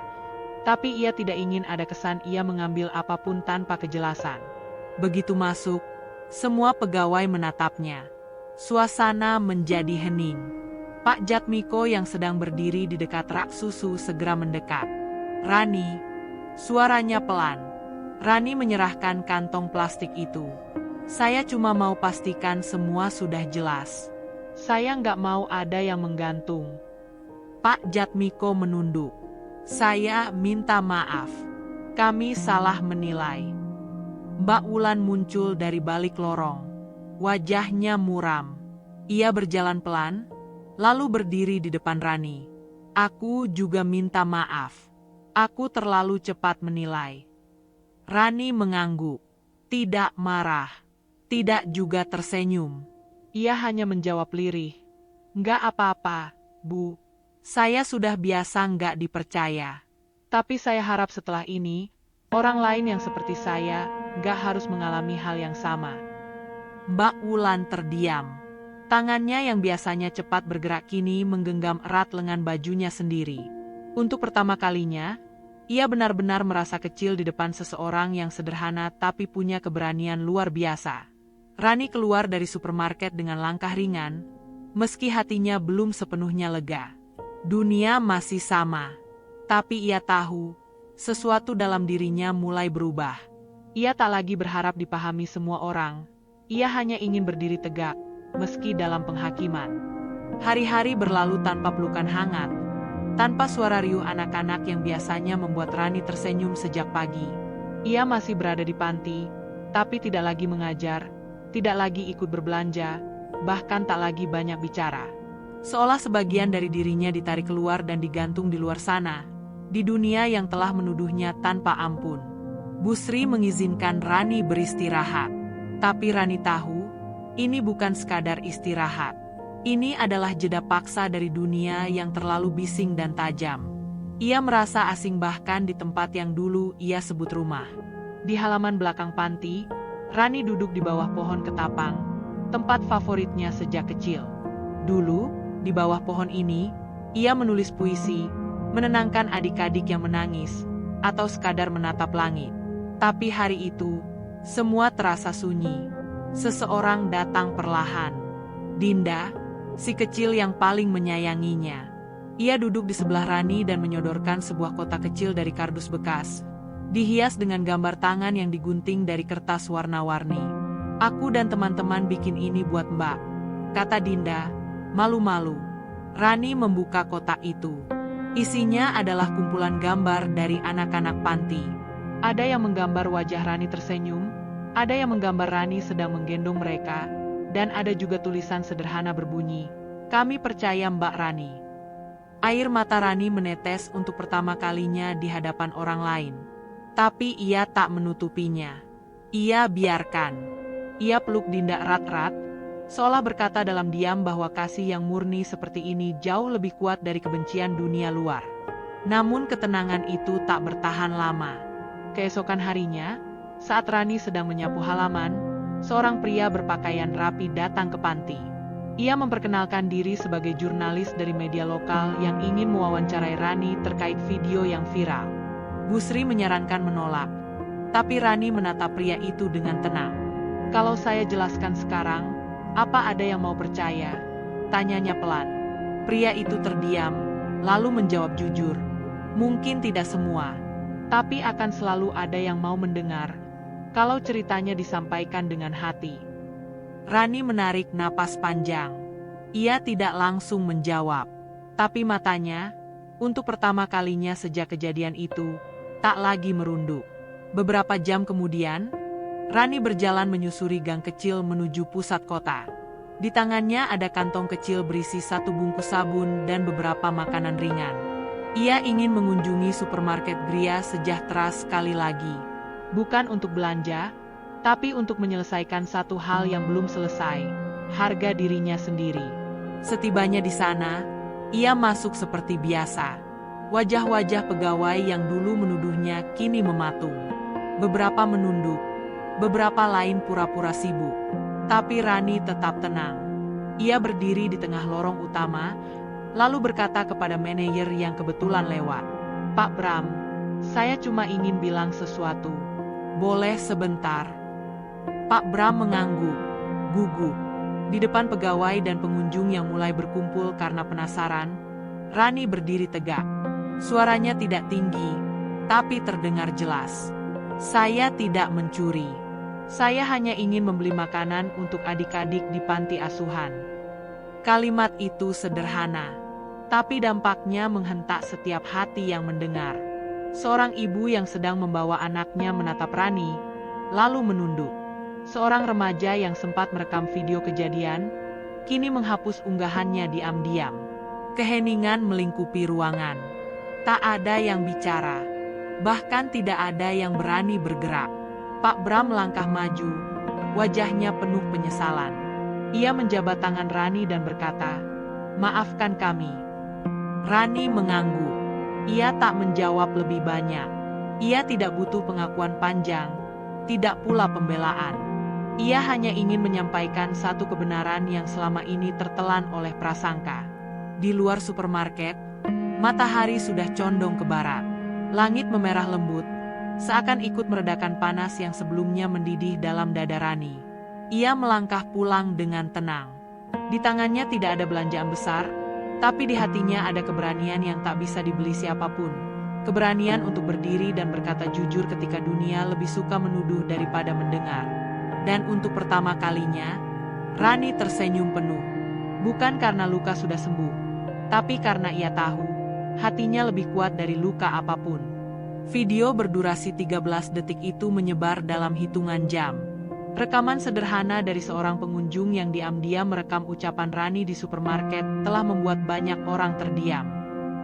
Tapi ia tidak ingin ada kesan ia mengambil apapun tanpa kejelasan. Begitu masuk, semua pegawai menatapnya. Suasana menjadi hening. Pak Jatmiko yang sedang berdiri di dekat rak susu segera mendekat. "Rani," suaranya pelan. Rani menyerahkan kantong plastik itu. "Saya cuma mau pastikan semua sudah jelas. Saya nggak mau ada yang menggantung." Pak Jatmiko menunduk. "Saya minta maaf. Kami salah menilai." Mbak Wulan muncul dari balik lorong. Wajahnya muram. Ia berjalan pelan, lalu berdiri di depan Rani. "Aku juga minta maaf. Aku terlalu cepat menilai." Rani mengangguk. Tidak marah. Tidak juga tersenyum. Ia hanya menjawab lirih. "Nggak apa-apa, Bu. Saya sudah biasa nggak dipercaya. Tapi saya harap setelah ini, orang lain yang seperti saya nggak harus mengalami hal yang sama." Mbak Wulan terdiam. Tangannya yang biasanya cepat bergerak kini menggenggam erat lengan bajunya sendiri. Untuk pertama kalinya, ia benar-benar merasa kecil di depan seseorang yang sederhana tapi punya keberanian luar biasa. Rani keluar dari supermarket dengan langkah ringan, meski hatinya belum sepenuhnya lega. Dunia masih sama, tapi ia tahu, sesuatu dalam dirinya mulai berubah. Ia tak lagi berharap dipahami semua orang, ia hanya ingin berdiri tegak, meski dalam penghakiman. Hari-hari berlalu tanpa pelukan hangat, tanpa suara riuh anak-anak yang biasanya membuat Rani tersenyum sejak pagi. Ia masih berada di panti, tapi tidak lagi mengajar, tidak lagi ikut berbelanja, bahkan tak lagi banyak bicara. Seolah sebagian dari dirinya ditarik keluar dan digantung di luar sana, di dunia yang telah menuduhnya tanpa ampun. Busri mengizinkan Rani beristirahat, tapi Rani tahu, ini bukan sekadar istirahat. Ini adalah jeda paksa dari dunia yang terlalu bising dan tajam. Ia merasa asing bahkan di tempat yang dulu ia sebut rumah. Di halaman belakang panti, Rani duduk di bawah pohon ketapang, tempat favoritnya sejak kecil. Dulu, di bawah pohon ini, ia menulis puisi, menenangkan adik-adik yang menangis, atau sekadar menatap langit. Tapi hari itu, semua terasa sunyi. Seseorang datang perlahan. Dinda, si kecil yang paling menyayanginya. Ia duduk di sebelah Rani dan menyodorkan sebuah kotak kecil dari kardus bekas, dihias dengan gambar tangan yang digunting dari kertas warna-warni. "Aku dan teman-teman bikin ini buat Mbak," kata Dinda, malu-malu. Rani membuka kotak itu. Isinya adalah kumpulan gambar dari anak-anak panti. Ada yang menggambar wajah Rani tersenyum, ada yang menggambar Rani sedang menggendong mereka, dan ada juga tulisan sederhana berbunyi, "Kami percaya Mbak Rani." Air mata Rani menetes untuk pertama kalinya di hadapan orang lain. Tapi ia tak menutupinya. Ia biarkan. Ia peluk Dinda erat-erat, seolah berkata dalam diam bahwa kasih yang murni seperti ini jauh lebih kuat dari kebencian dunia luar. Namun ketenangan itu tak bertahan lama. Keesokan harinya, saat Rani sedang menyapu halaman, seorang pria berpakaian rapi datang ke panti. Ia memperkenalkan diri sebagai jurnalis dari media lokal yang ingin mewawancarai Rani terkait video yang viral. Busri menyarankan menolak, tapi Rani menatap pria itu dengan tenang. "Kalau saya jelaskan sekarang, apa ada yang mau percaya?" tanyanya pelan. Pria itu terdiam, lalu menjawab jujur, "Mungkin tidak semua, tapi akan selalu ada yang mau mendengar kalau ceritanya disampaikan dengan hati." Rani menarik napas panjang. Ia tidak langsung menjawab, tapi matanya, untuk pertama kalinya sejak kejadian itu, tak lagi merunduk. Beberapa jam kemudian, Rani berjalan menyusuri gang kecil menuju pusat kota. Di tangannya ada kantong kecil berisi 1 bungkus sabun dan beberapa makanan ringan. Ia ingin mengunjungi supermarket Gria Sejahtera sekali lagi. Bukan untuk belanja, tapi untuk menyelesaikan satu hal yang belum selesai, harga dirinya sendiri. Setibanya di sana, ia masuk seperti biasa. Wajah-wajah pegawai yang dulu menuduhnya kini mematung. Beberapa menunduk, beberapa lain pura-pura sibuk. Tapi Rani tetap tenang. Ia berdiri di tengah lorong utama, lalu berkata kepada manajer yang kebetulan lewat, "Pak Bram, saya cuma ingin bilang sesuatu. Boleh sebentar?" Pak Bram mengangguk, gugup. Di depan pegawai dan pengunjung yang mulai berkumpul karena penasaran, Rani berdiri tegak. Suaranya tidak tinggi, tapi terdengar jelas. "Saya tidak mencuri. Saya hanya ingin membeli makanan untuk adik-adik di panti asuhan." Kalimat itu sederhana, tapi dampaknya menghentak setiap hati yang mendengar. Seorang ibu yang sedang membawa anaknya menatap Rani, lalu menunduk. Seorang remaja yang sempat merekam video kejadian, kini menghapus unggahannya diam-diam. Keheningan melingkupi ruangan. Tak ada yang bicara. Bahkan tidak ada yang berani bergerak. Pak Bram melangkah maju, wajahnya penuh penyesalan. Ia menjabat tangan Rani dan berkata, "Maafkan kami." Rani mengangguk. Ia tak menjawab lebih banyak. Ia tidak butuh pengakuan panjang, tidak pula pembelaan. Ia hanya ingin menyampaikan satu kebenaran yang selama ini tertelan oleh prasangka. Di luar supermarket, matahari sudah condong ke barat. Langit memerah lembut, seakan ikut meredakan panas yang sebelumnya mendidih dalam dada Rani. Ia melangkah pulang dengan tenang. Di tangannya tidak ada belanjaan besar, tapi di hatinya ada keberanian yang tak bisa dibeli siapapun. Keberanian untuk berdiri dan berkata jujur ketika dunia lebih suka menuduh daripada mendengar. Dan untuk pertama kalinya, Rani tersenyum penuh. Bukan karena luka sudah sembuh, tapi karena ia tahu, hatinya lebih kuat dari luka apapun. Video berdurasi 13 detik itu menyebar dalam hitungan jam. Rekaman sederhana dari seorang pengunjung yang diam-diam merekam ucapan Rani di supermarket telah membuat banyak orang terdiam.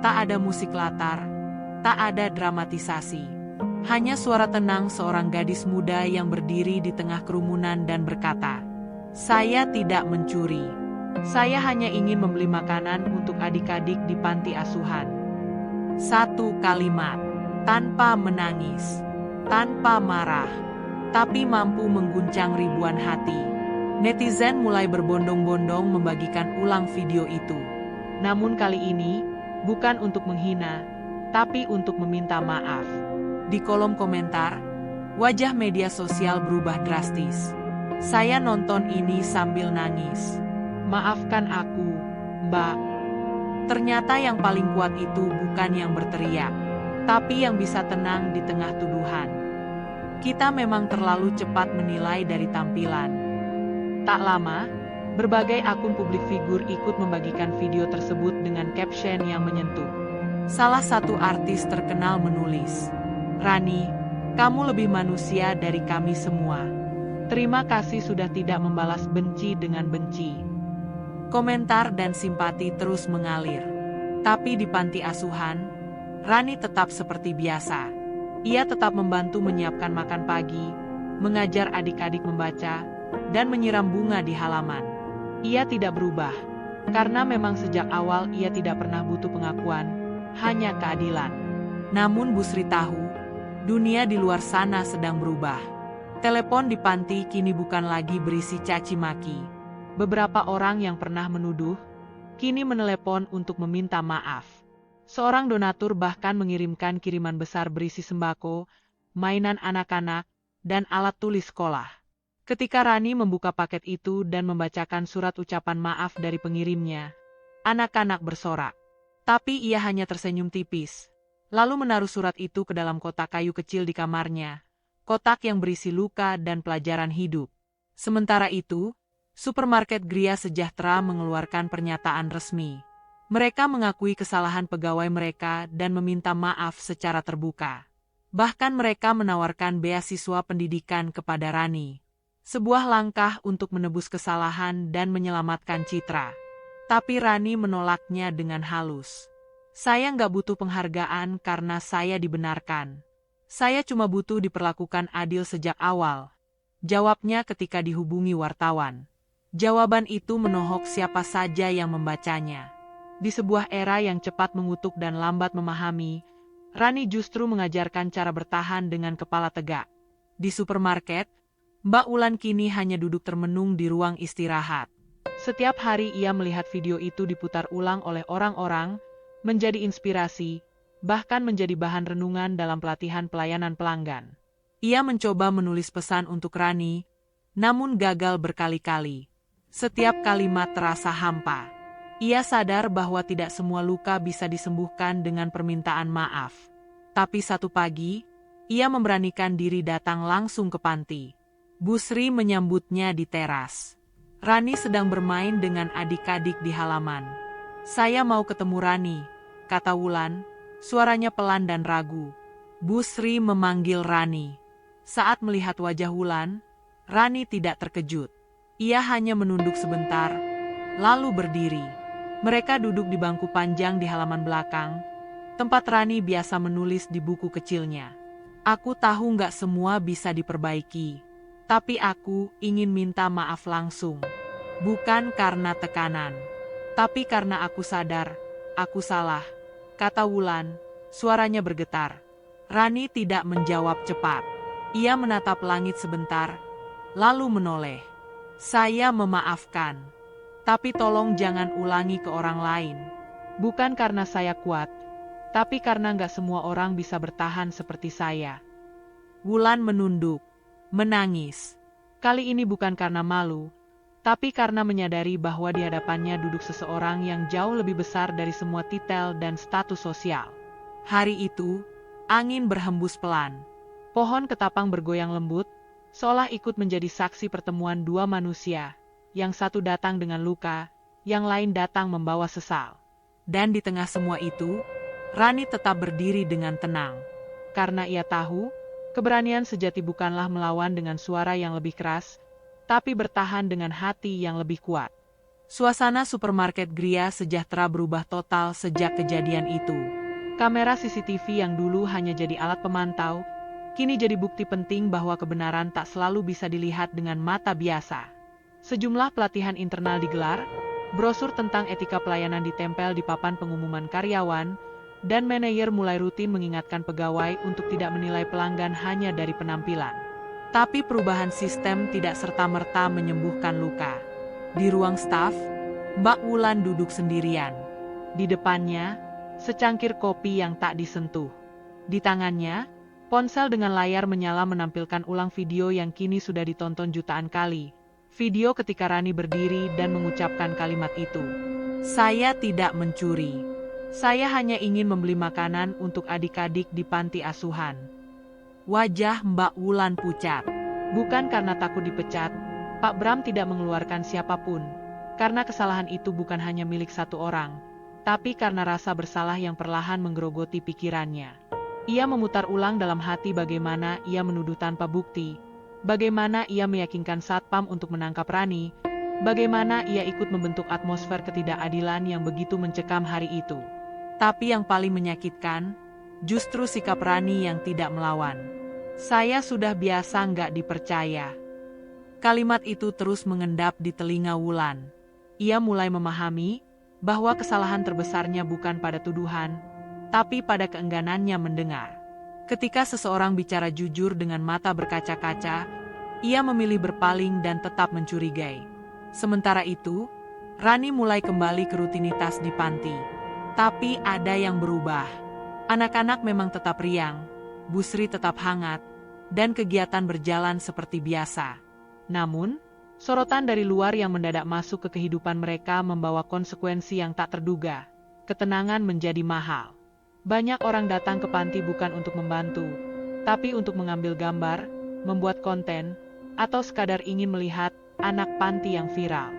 Tak ada musik latar, tak ada dramatisasi. Hanya suara tenang seorang gadis muda yang berdiri di tengah kerumunan dan berkata, "Saya tidak mencuri. Saya hanya ingin membeli makanan untuk adik-adik di panti asuhan." Satu kalimat, tanpa menangis, tanpa marah, tapi mampu mengguncang ribuan hati. Netizen mulai berbondong-bondong membagikan ulang video itu. Namun kali ini, bukan untuk menghina, tapi untuk meminta maaf. Di kolom komentar, wajah media sosial berubah drastis. "Saya nonton ini sambil nangis. Maafkan aku, Mbak." Ternyata yang paling kuat itu bukan yang berteriak, tapi yang bisa tenang di tengah tuduhan. Kita memang terlalu cepat menilai dari tampilan. Tak lama, berbagai akun publik figur ikut membagikan video tersebut dengan caption yang menyentuh. Salah satu artis terkenal menulis, "Rani, kamu lebih manusia dari kami semua. Terima kasih sudah tidak membalas benci dengan benci." Komentar dan simpati terus mengalir. Tapi di panti asuhan, Rani tetap seperti biasa. Ia tetap membantu menyiapkan makan pagi, mengajar adik-adik membaca, dan menyiram bunga di halaman. Ia tidak berubah, karena memang sejak awal ia tidak pernah butuh pengakuan, hanya keadilan. Namun Busri tahu, dunia di luar sana sedang berubah. Telepon di panti kini bukan lagi berisi caci maki. Beberapa orang yang pernah menuduh, kini menelepon untuk meminta maaf. Seorang donatur bahkan mengirimkan kiriman besar berisi sembako, mainan anak-anak, dan alat tulis sekolah. Ketika Rani membuka paket itu dan membacakan surat ucapan maaf dari pengirimnya, anak-anak bersorak. Tapi ia hanya tersenyum tipis, lalu menaruh surat itu ke dalam kotak kayu kecil di kamarnya, kotak yang berisi luka dan pelajaran hidup. Sementara itu, supermarket Gria Sejahtera mengeluarkan pernyataan resmi. Mereka mengakui kesalahan pegawai mereka dan meminta maaf secara terbuka. Bahkan mereka menawarkan beasiswa pendidikan kepada Rani. Sebuah langkah untuk menebus kesalahan dan menyelamatkan citra. Tapi Rani menolaknya dengan halus. Saya nggak butuh penghargaan karena saya dibenarkan. Saya cuma butuh diperlakukan adil sejak awal. Jawabnya ketika dihubungi wartawan. Jawaban itu menohok siapa saja yang membacanya. Di sebuah era yang cepat mengutuk dan lambat memahami, Rani justru mengajarkan cara bertahan dengan kepala tegak. Di supermarket, Mbak Wulan kini hanya duduk termenung di ruang istirahat. Setiap hari ia melihat video itu diputar ulang oleh orang-orang, menjadi inspirasi, bahkan menjadi bahan renungan dalam pelatihan pelayanan pelanggan. Ia mencoba menulis pesan untuk Rani, namun gagal berkali-kali. Setiap kalimat terasa hampa. Ia sadar bahwa tidak semua luka bisa disembuhkan dengan permintaan maaf. Tapi satu pagi, ia memberanikan diri datang langsung ke panti. Busri menyambutnya di teras. Rani sedang bermain dengan adik-adik di halaman. Saya mau ketemu Rani, kata Wulan, suaranya pelan dan ragu. Busri memanggil Rani. Saat melihat wajah Wulan, Rani tidak terkejut. Ia hanya menunduk sebentar, lalu berdiri. Mereka duduk di bangku panjang di halaman belakang, tempat Rani biasa menulis di buku kecilnya. Aku tahu nggak semua bisa diperbaiki. Tapi aku ingin minta maaf langsung. Bukan karena tekanan. Tapi karena aku sadar, aku salah. Kata Wulan, suaranya bergetar. Rani tidak menjawab cepat. Ia menatap langit sebentar, lalu menoleh. Saya memaafkan. Tapi tolong jangan ulangi ke orang lain. Bukan karena saya kuat, tapi karena nggak semua orang bisa bertahan seperti saya. Wulan menunduk. Menangis. Kali ini bukan karena malu, tapi karena menyadari bahwa di hadapannya duduk seseorang yang jauh lebih besar dari semua titel dan status sosial. Hari itu, angin berhembus pelan. Pohon ketapang bergoyang lembut, seolah ikut menjadi saksi pertemuan dua manusia, yang satu datang dengan luka, yang lain datang membawa sesal. Dan di tengah semua itu, Rani tetap berdiri dengan tenang. Karena ia tahu, keberanian sejati bukanlah melawan dengan suara yang lebih keras, tapi bertahan dengan hati yang lebih kuat. Suasana supermarket Gria Sejahtera berubah total sejak kejadian itu. Kamera CCTV yang dulu hanya jadi alat pemantau, kini jadi bukti penting bahwa kebenaran tak selalu bisa dilihat dengan mata biasa. Sejumlah pelatihan internal digelar, brosur tentang etika pelayanan ditempel di papan pengumuman karyawan, dan manajer mulai rutin mengingatkan pegawai untuk tidak menilai pelanggan hanya dari penampilan. Tapi perubahan sistem tidak serta-merta menyembuhkan luka. Di ruang staf, Mbak Wulan duduk sendirian. Di depannya, secangkir kopi yang tak disentuh. Di tangannya, ponsel dengan layar menyala menampilkan ulang video yang kini sudah ditonton jutaan kali. Video ketika Rani berdiri dan mengucapkan kalimat itu. Saya tidak mencuri. Saya hanya ingin membeli makanan untuk adik-adik di panti asuhan. Wajah Mbak Wulan pucat. Bukan karena takut dipecat, Pak Bram tidak mengeluarkan siapapun. Karena kesalahan itu bukan hanya milik satu orang, tapi karena rasa bersalah yang perlahan menggerogoti pikirannya. Ia memutar ulang dalam hati bagaimana ia menuduh tanpa bukti, bagaimana ia meyakinkan Satpam untuk menangkap Rani, bagaimana ia ikut membentuk atmosfer ketidakadilan yang begitu mencekam hari itu. Tapi yang paling menyakitkan, justru sikap Rani yang tidak melawan. Saya sudah biasa nggak dipercaya. Kalimat itu terus mengendap di telinga Wulan. Ia mulai memahami bahwa kesalahan terbesarnya bukan pada tuduhan, tapi pada keengganannya mendengar. Ketika seseorang bicara jujur dengan mata berkaca-kaca, ia memilih berpaling dan tetap mencurigai. Sementara itu, Rani mulai kembali ke rutinitas di panti. Tapi ada yang berubah. Anak-anak memang tetap riang, busri tetap hangat, dan kegiatan berjalan seperti biasa. Namun, sorotan dari luar yang mendadak masuk ke kehidupan mereka membawa konsekuensi yang tak terduga. Ketenangan menjadi mahal. Banyak orang datang ke panti bukan untuk membantu, tapi untuk mengambil gambar, membuat konten, atau sekadar ingin melihat anak panti yang viral.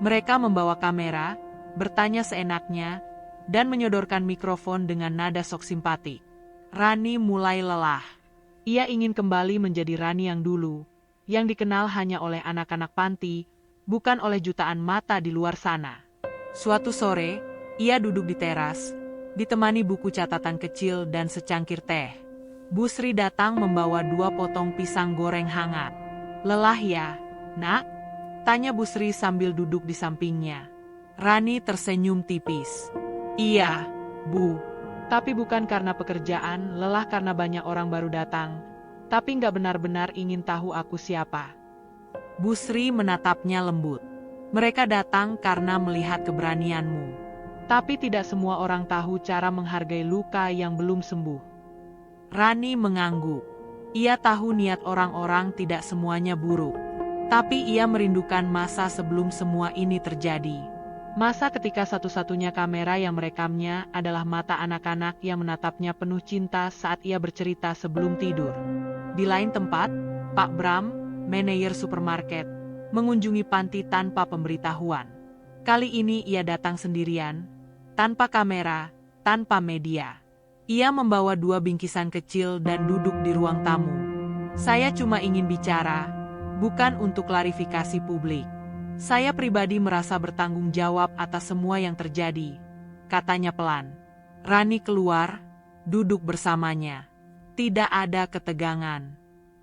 Mereka membawa kamera, bertanya seenaknya, dan menyodorkan mikrofon dengan nada sok simpatik. Rani mulai lelah. Ia ingin kembali menjadi Rani yang dulu, yang dikenal hanya oleh anak-anak panti, bukan oleh jutaan mata di luar sana. Suatu sore, ia duduk di teras, ditemani buku catatan kecil dan secangkir teh. Bu Sri datang membawa 2 potong pisang goreng hangat. "Lelah ya, Nak?" tanya Bu Sri sambil duduk di sampingnya. Rani tersenyum tipis. "Iya, Bu. Tapi bukan karena pekerjaan, lelah karena banyak orang baru datang. Tapi nggak benar-benar ingin tahu aku siapa." Bu Sri menatapnya lembut. "Mereka datang karena melihat keberanianmu. Tapi tidak semua orang tahu cara menghargai luka yang belum sembuh." Rani mengangguk. Ia tahu niat orang-orang tidak semuanya buruk. Tapi ia merindukan masa sebelum semua ini terjadi. Masa ketika satu-satunya kamera yang merekamnya adalah mata anak-anak yang menatapnya penuh cinta saat ia bercerita sebelum tidur. Di lain tempat, Pak Bram, manajer supermarket, mengunjungi panti tanpa pemberitahuan. Kali ini ia datang sendirian, tanpa kamera, tanpa media. Ia membawa 2 bingkisan kecil dan duduk di ruang tamu. "Saya cuma ingin bicara, bukan untuk klarifikasi publik. Saya pribadi merasa bertanggung jawab atas semua yang terjadi," katanya pelan. Rani keluar, duduk bersamanya. Tidak ada ketegangan.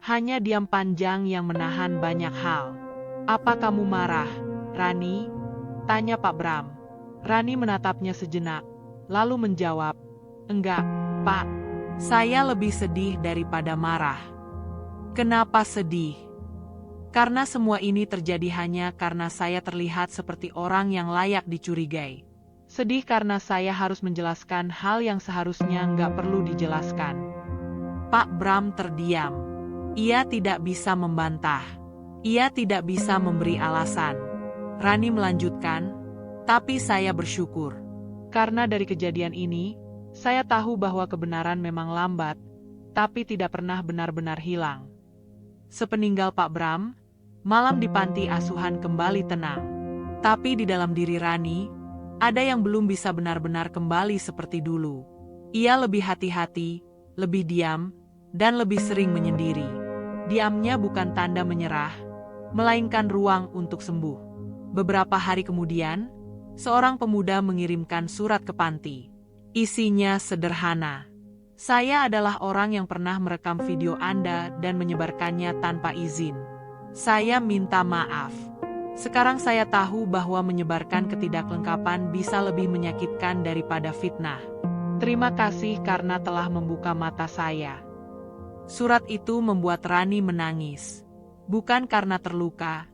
Hanya diam panjang yang menahan banyak hal. "Apa kamu marah, Rani?" tanya Pak Bram. Rani menatapnya sejenak, lalu menjawab, "Enggak, Pak. Saya lebih sedih daripada marah." "Kenapa sedih?" "Karena semua ini terjadi hanya karena saya terlihat seperti orang yang layak dicurigai. Sedih karena saya harus menjelaskan hal yang seharusnya nggak perlu dijelaskan." Pak Bram terdiam. Ia tidak bisa membantah. Ia tidak bisa memberi alasan. Rani melanjutkan, "Tapi saya bersyukur. Karena dari kejadian ini, saya tahu bahwa kebenaran memang lambat, tapi tidak pernah benar-benar hilang." Sepeninggal Pak Bram, malam di panti asuhan kembali tenang. Tapi di dalam diri Rani, ada yang belum bisa benar-benar kembali seperti dulu. Ia lebih hati-hati, lebih diam, dan lebih sering menyendiri. Diamnya bukan tanda menyerah, melainkan ruang untuk sembuh. Beberapa hari kemudian, seorang pemuda mengirimkan surat ke panti. Isinya sederhana. "Saya adalah orang yang pernah merekam video Anda dan menyebarkannya tanpa izin. Saya minta maaf. Sekarang saya tahu bahwa menyebarkan ketidaklengkapan bisa lebih menyakitkan daripada fitnah. Terima kasih karena telah membuka mata saya." Surat itu membuat Rani menangis. Bukan karena terluka,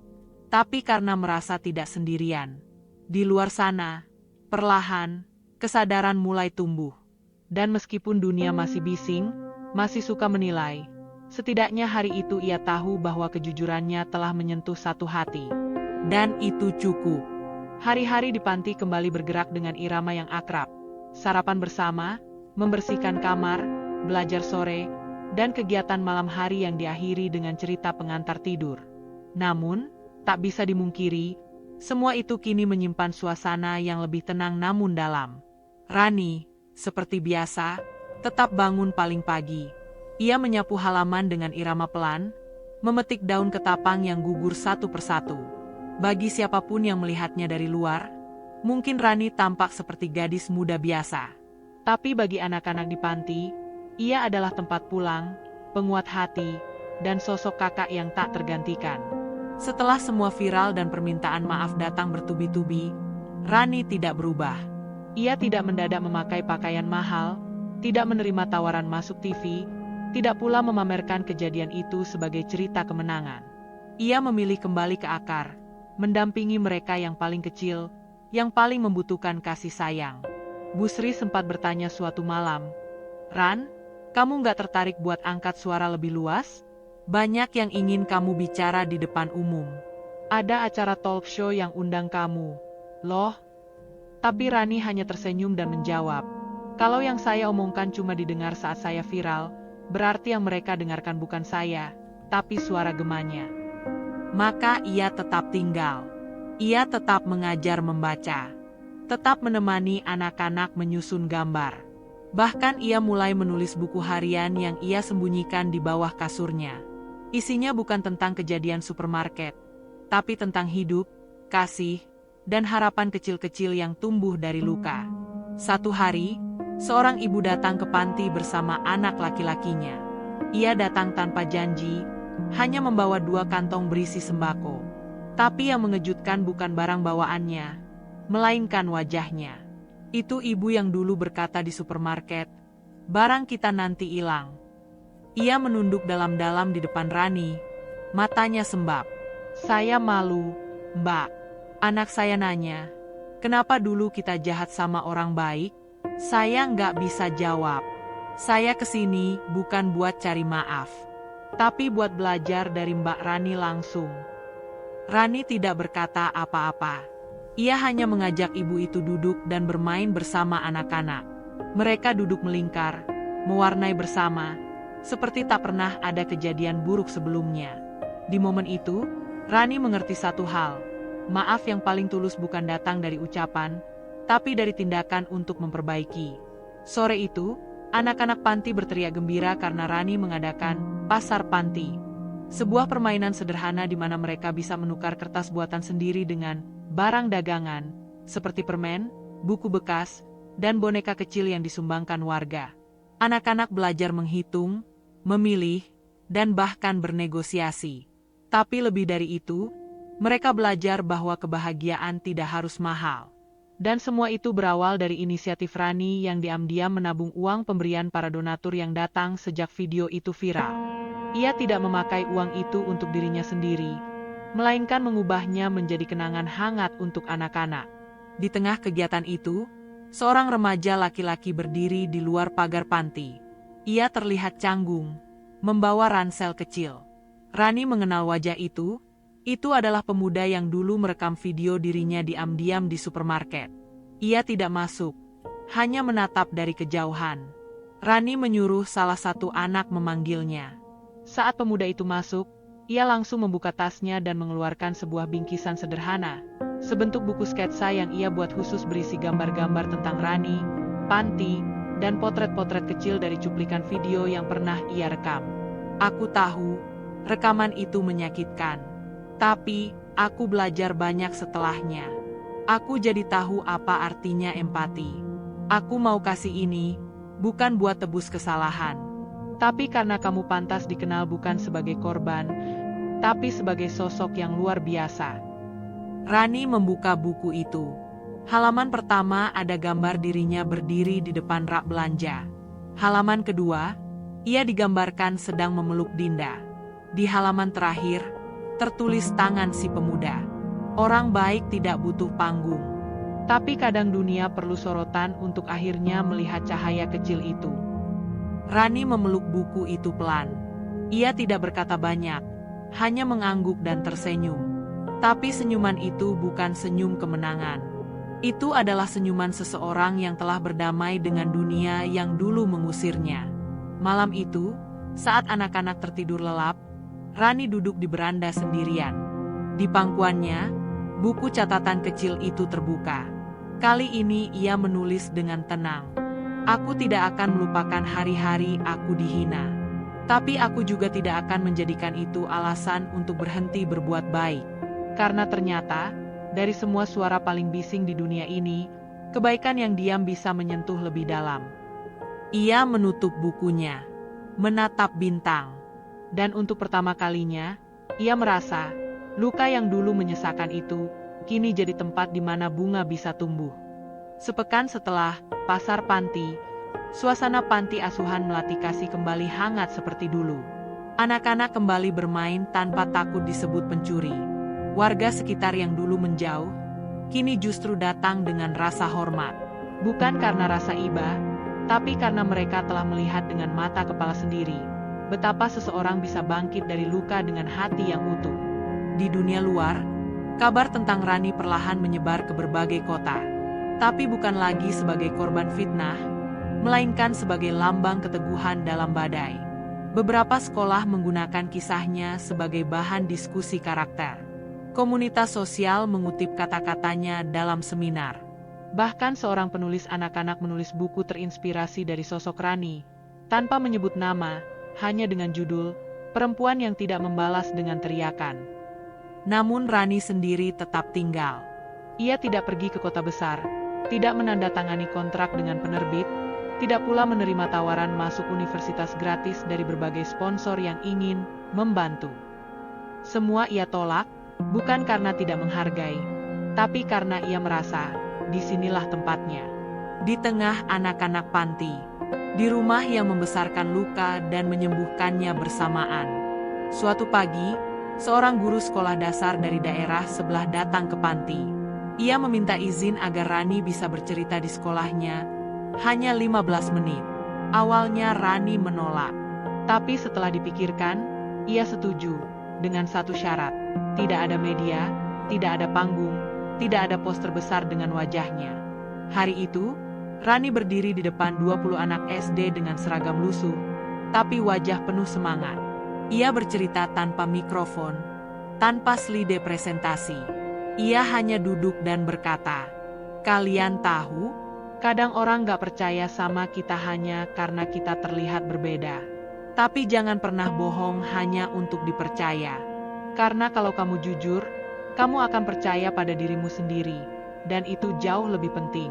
tapi karena merasa tidak sendirian. Di luar sana, perlahan, kesadaran mulai tumbuh. Dan meskipun dunia masih bising, masih suka menilai, setidaknya hari itu ia tahu bahwa kejujurannya telah menyentuh satu hati. Dan itu cukup. Hari-hari di panti kembali bergerak dengan irama yang akrab. Sarapan bersama, membersihkan kamar, belajar sore, dan kegiatan malam hari yang diakhiri dengan cerita pengantar tidur. Namun, tak bisa dimungkiri, semua itu kini menyimpan suasana yang lebih tenang namun dalam. Rani, seperti biasa, tetap bangun paling pagi. Ia menyapu halaman dengan irama pelan, memetik daun ketapang yang gugur satu persatu. Bagi siapapun yang melihatnya dari luar, mungkin Rani tampak seperti gadis muda biasa. Tapi bagi anak-anak di panti, ia adalah tempat pulang, penguat hati, dan sosok kakak yang tak tergantikan. Setelah semua viral dan permintaan maaf datang bertubi-tubi, Rani tidak berubah. Ia tidak mendadak memakai pakaian mahal, tidak menerima tawaran masuk TV, tidak pula memamerkan kejadian itu sebagai cerita kemenangan. Ia memilih kembali ke akar, mendampingi mereka yang paling kecil, yang paling membutuhkan kasih sayang. Bu Sri sempat bertanya suatu malam, "Ran, kamu nggak tertarik buat angkat suara lebih luas? Banyak yang ingin kamu bicara di depan umum. Ada acara talk show yang undang kamu." "Loh?" Tapi Rani hanya tersenyum dan menjawab, "Kalau yang saya omongkan cuma didengar saat saya viral, berarti yang mereka dengarkan bukan saya, tapi suara gemanya." Maka ia tetap tinggal. Ia tetap mengajar membaca, tetap menemani anak-anak menyusun gambar. Bahkan ia mulai menulis buku harian yang ia sembunyikan di bawah kasurnya. Isinya bukan tentang kejadian supermarket, tapi tentang hidup, kasih, dan harapan kecil-kecil yang tumbuh dari luka. Satu hari, seorang ibu datang ke panti bersama anak laki-lakinya. Ia datang tanpa janji, hanya membawa 2 kantong berisi sembako. Tapi yang mengejutkan bukan barang bawaannya, melainkan wajahnya. Itu ibu yang dulu berkata di supermarket, "Barang kita nanti hilang." Ia menunduk dalam-dalam di depan Rani, matanya sembab. "Saya malu, Mbak." Anak saya nanya, "Kenapa dulu kita jahat sama orang baik?" Saya nggak bisa jawab. Saya kesini bukan buat cari maaf, tapi buat belajar dari Mbak Rani langsung. Rani tidak berkata apa-apa. Ia hanya mengajak ibu itu duduk dan bermain bersama anak-anak. Mereka duduk melingkar, mewarnai bersama, seperti tak pernah ada kejadian buruk sebelumnya. Di momen itu, Rani mengerti satu hal. Maaf yang paling tulus bukan datang dari ucapan, tapi dari tindakan untuk memperbaiki. Sore itu, anak-anak panti berteriak gembira karena Rani mengadakan pasar panti. Sebuah permainan sederhana di mana mereka bisa menukar kertas buatan sendiri dengan barang dagangan, seperti permen, buku bekas, dan boneka kecil yang disumbangkan warga. Anak-anak belajar menghitung, memilih, dan bahkan bernegosiasi. Tapi lebih dari itu, mereka belajar bahwa kebahagiaan tidak harus mahal. Dan semua itu berawal dari inisiatif Rani yang diam-diam menabung uang pemberian para donatur yang datang sejak video itu viral. Ia tidak memakai uang itu untuk dirinya sendiri, melainkan mengubahnya menjadi kenangan hangat untuk anak-anak. Di tengah kegiatan itu, seorang remaja laki-laki berdiri di luar pagar panti. Ia terlihat canggung, membawa ransel kecil. Rani mengenal wajah itu. Itu adalah pemuda yang dulu merekam video dirinya diam-diam di supermarket. Ia tidak masuk, hanya menatap dari kejauhan. Rani menyuruh salah satu anak memanggilnya. Saat pemuda itu masuk, ia langsung membuka tasnya dan mengeluarkan sebuah bingkisan sederhana, sebentuk buku sketsa yang ia buat khusus berisi gambar-gambar tentang Rani, panti, dan potret-potret kecil dari cuplikan video yang pernah ia rekam. "Aku tahu, rekaman itu menyakitkan. Tapi, aku belajar banyak setelahnya. Aku jadi tahu apa artinya empati. Aku mau kasih ini, bukan buat tebus kesalahan. Tapi karena kamu pantas dikenal bukan sebagai korban, tapi sebagai sosok yang luar biasa." Rani membuka buku itu. Halaman pertama ada gambar dirinya berdiri di depan rak belanja. Halaman kedua, ia digambarkan sedang memeluk Dinda. Di halaman terakhir, tertulis tangan si pemuda. Orang baik tidak butuh panggung. Tapi kadang dunia perlu sorotan untuk akhirnya melihat cahaya kecil itu. Rani memeluk buku itu pelan. Ia tidak berkata banyak, hanya mengangguk dan tersenyum. Tapi senyuman itu bukan senyum kemenangan. Itu adalah senyuman seseorang yang telah berdamai dengan dunia yang dulu mengusirnya. Malam itu, saat anak-anak tertidur lelap, Rani duduk di beranda sendirian. Di pangkuannya, buku catatan kecil itu terbuka. Kali ini ia menulis dengan tenang. "Aku tidak akan melupakan hari-hari aku dihina. Tapi aku juga tidak akan menjadikan itu alasan untuk berhenti berbuat baik. Karena ternyata, dari semua suara paling bising di dunia ini, kebaikan yang diam bisa menyentuh lebih dalam." Ia menutup bukunya, menatap bintang. Dan untuk pertama kalinya, ia merasa, luka yang dulu menyesakan itu, kini jadi tempat di mana bunga bisa tumbuh. Sepekan setelah pasar panti, suasana panti asuhan Melati Kasih kembali hangat seperti dulu. Anak-anak kembali bermain tanpa takut disebut pencuri. Warga sekitar yang dulu menjauh, kini justru datang dengan rasa hormat. Bukan karena rasa iba, tapi karena mereka telah melihat dengan mata kepala sendiri betapa seseorang bisa bangkit dari luka dengan hati yang utuh. Di dunia luar, kabar tentang Rani perlahan menyebar ke berbagai kota. Tapi bukan lagi sebagai korban fitnah, melainkan sebagai lambang keteguhan dalam badai. Beberapa sekolah menggunakan kisahnya sebagai bahan diskusi karakter. Komunitas sosial mengutip kata-katanya dalam seminar. Bahkan seorang penulis anak-anak menulis buku terinspirasi dari sosok Rani, tanpa menyebut nama, hanya dengan judul, Perempuan yang Tidak Membalas dengan Teriakan. Namun Rani sendiri tetap tinggal. Ia tidak pergi ke kota besar, tidak menandatangani kontrak dengan penerbit, tidak pula menerima tawaran masuk universitas gratis dari berbagai sponsor yang ingin membantu. Semua ia tolak, bukan karena tidak menghargai, tapi karena ia merasa, disinilah tempatnya. Di tengah anak-anak panti. Di rumah yang membesarkan luka dan menyembuhkannya bersamaan. Suatu pagi, seorang guru sekolah dasar dari daerah sebelah datang ke panti. Ia meminta izin agar Rani bisa bercerita di sekolahnya, hanya 15 menit. Awalnya Rani menolak, tapi setelah dipikirkan, ia setuju, dengan satu syarat. Tidak ada media, tidak ada panggung, tidak ada poster besar dengan wajahnya. Hari itu, Rani berdiri di depan 20 anak SD dengan seragam lusuh, tapi wajah penuh semangat. Ia bercerita tanpa mikrofon, tanpa slide presentasi. Ia hanya duduk dan berkata, "Kalian tahu, kadang orang gak percaya sama kita hanya karena kita terlihat berbeda. Tapi jangan pernah bohong hanya untuk dipercaya. Karena kalau kamu jujur, kamu akan percaya pada dirimu sendiri, dan itu jauh lebih penting."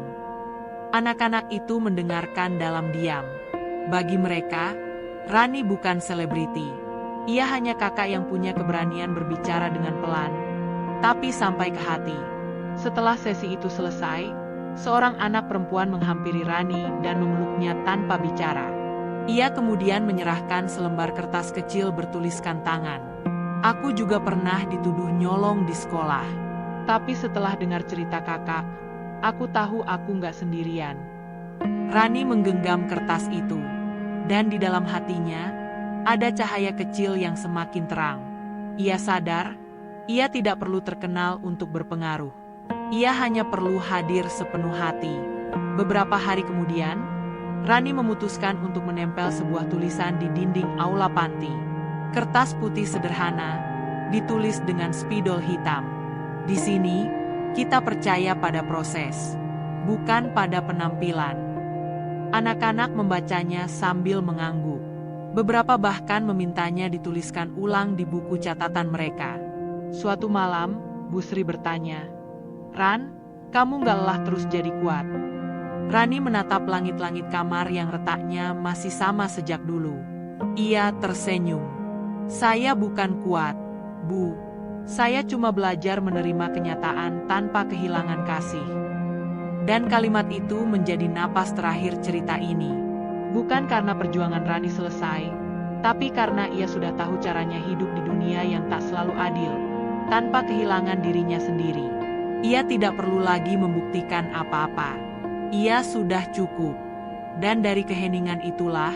Anak-anak itu mendengarkan dalam diam. Bagi mereka, Rani bukan selebriti. Ia hanya kakak yang punya keberanian berbicara dengan pelan, tapi sampai ke hati. Setelah sesi itu selesai, seorang anak perempuan menghampiri Rani dan memeluknya tanpa bicara. Ia kemudian menyerahkan selembar kertas kecil bertuliskan tangan. "Aku juga pernah dituduh nyolong di sekolah. Tapi setelah dengar cerita kakak, aku tahu aku nggak sendirian." Rani menggenggam kertas itu, dan di dalam hatinya, ada cahaya kecil yang semakin terang. Ia sadar, ia tidak perlu terkenal untuk berpengaruh. Ia hanya perlu hadir sepenuh hati. Beberapa hari kemudian, Rani memutuskan untuk menempel sebuah tulisan di dinding aula panti. Kertas putih sederhana, ditulis dengan spidol hitam. "Di sini, kita percaya pada proses, bukan pada penampilan." Anak-anak membacanya sambil mengangguk. Beberapa bahkan memintanya dituliskan ulang di buku catatan mereka. Suatu malam, Bu Sri bertanya, "Ran, kamu gak lelah terus jadi kuat?" Rani menatap langit-langit kamar yang retaknya masih sama sejak dulu. Ia tersenyum. "Saya bukan kuat, Bu. Saya cuma belajar menerima kenyataan tanpa kehilangan kasih." Dan kalimat itu menjadi napas terakhir cerita ini. Bukan karena perjuangan Rani selesai, tapi karena ia sudah tahu caranya hidup di dunia yang tak selalu adil, tanpa kehilangan dirinya sendiri. Ia tidak perlu lagi membuktikan apa-apa. Ia sudah cukup. Dan dari keheningan itulah,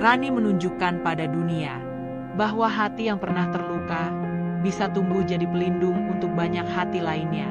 Rani menunjukkan pada dunia bahwa hati yang pernah terluka bisa tumbuh jadi pelindung untuk banyak hati lainnya.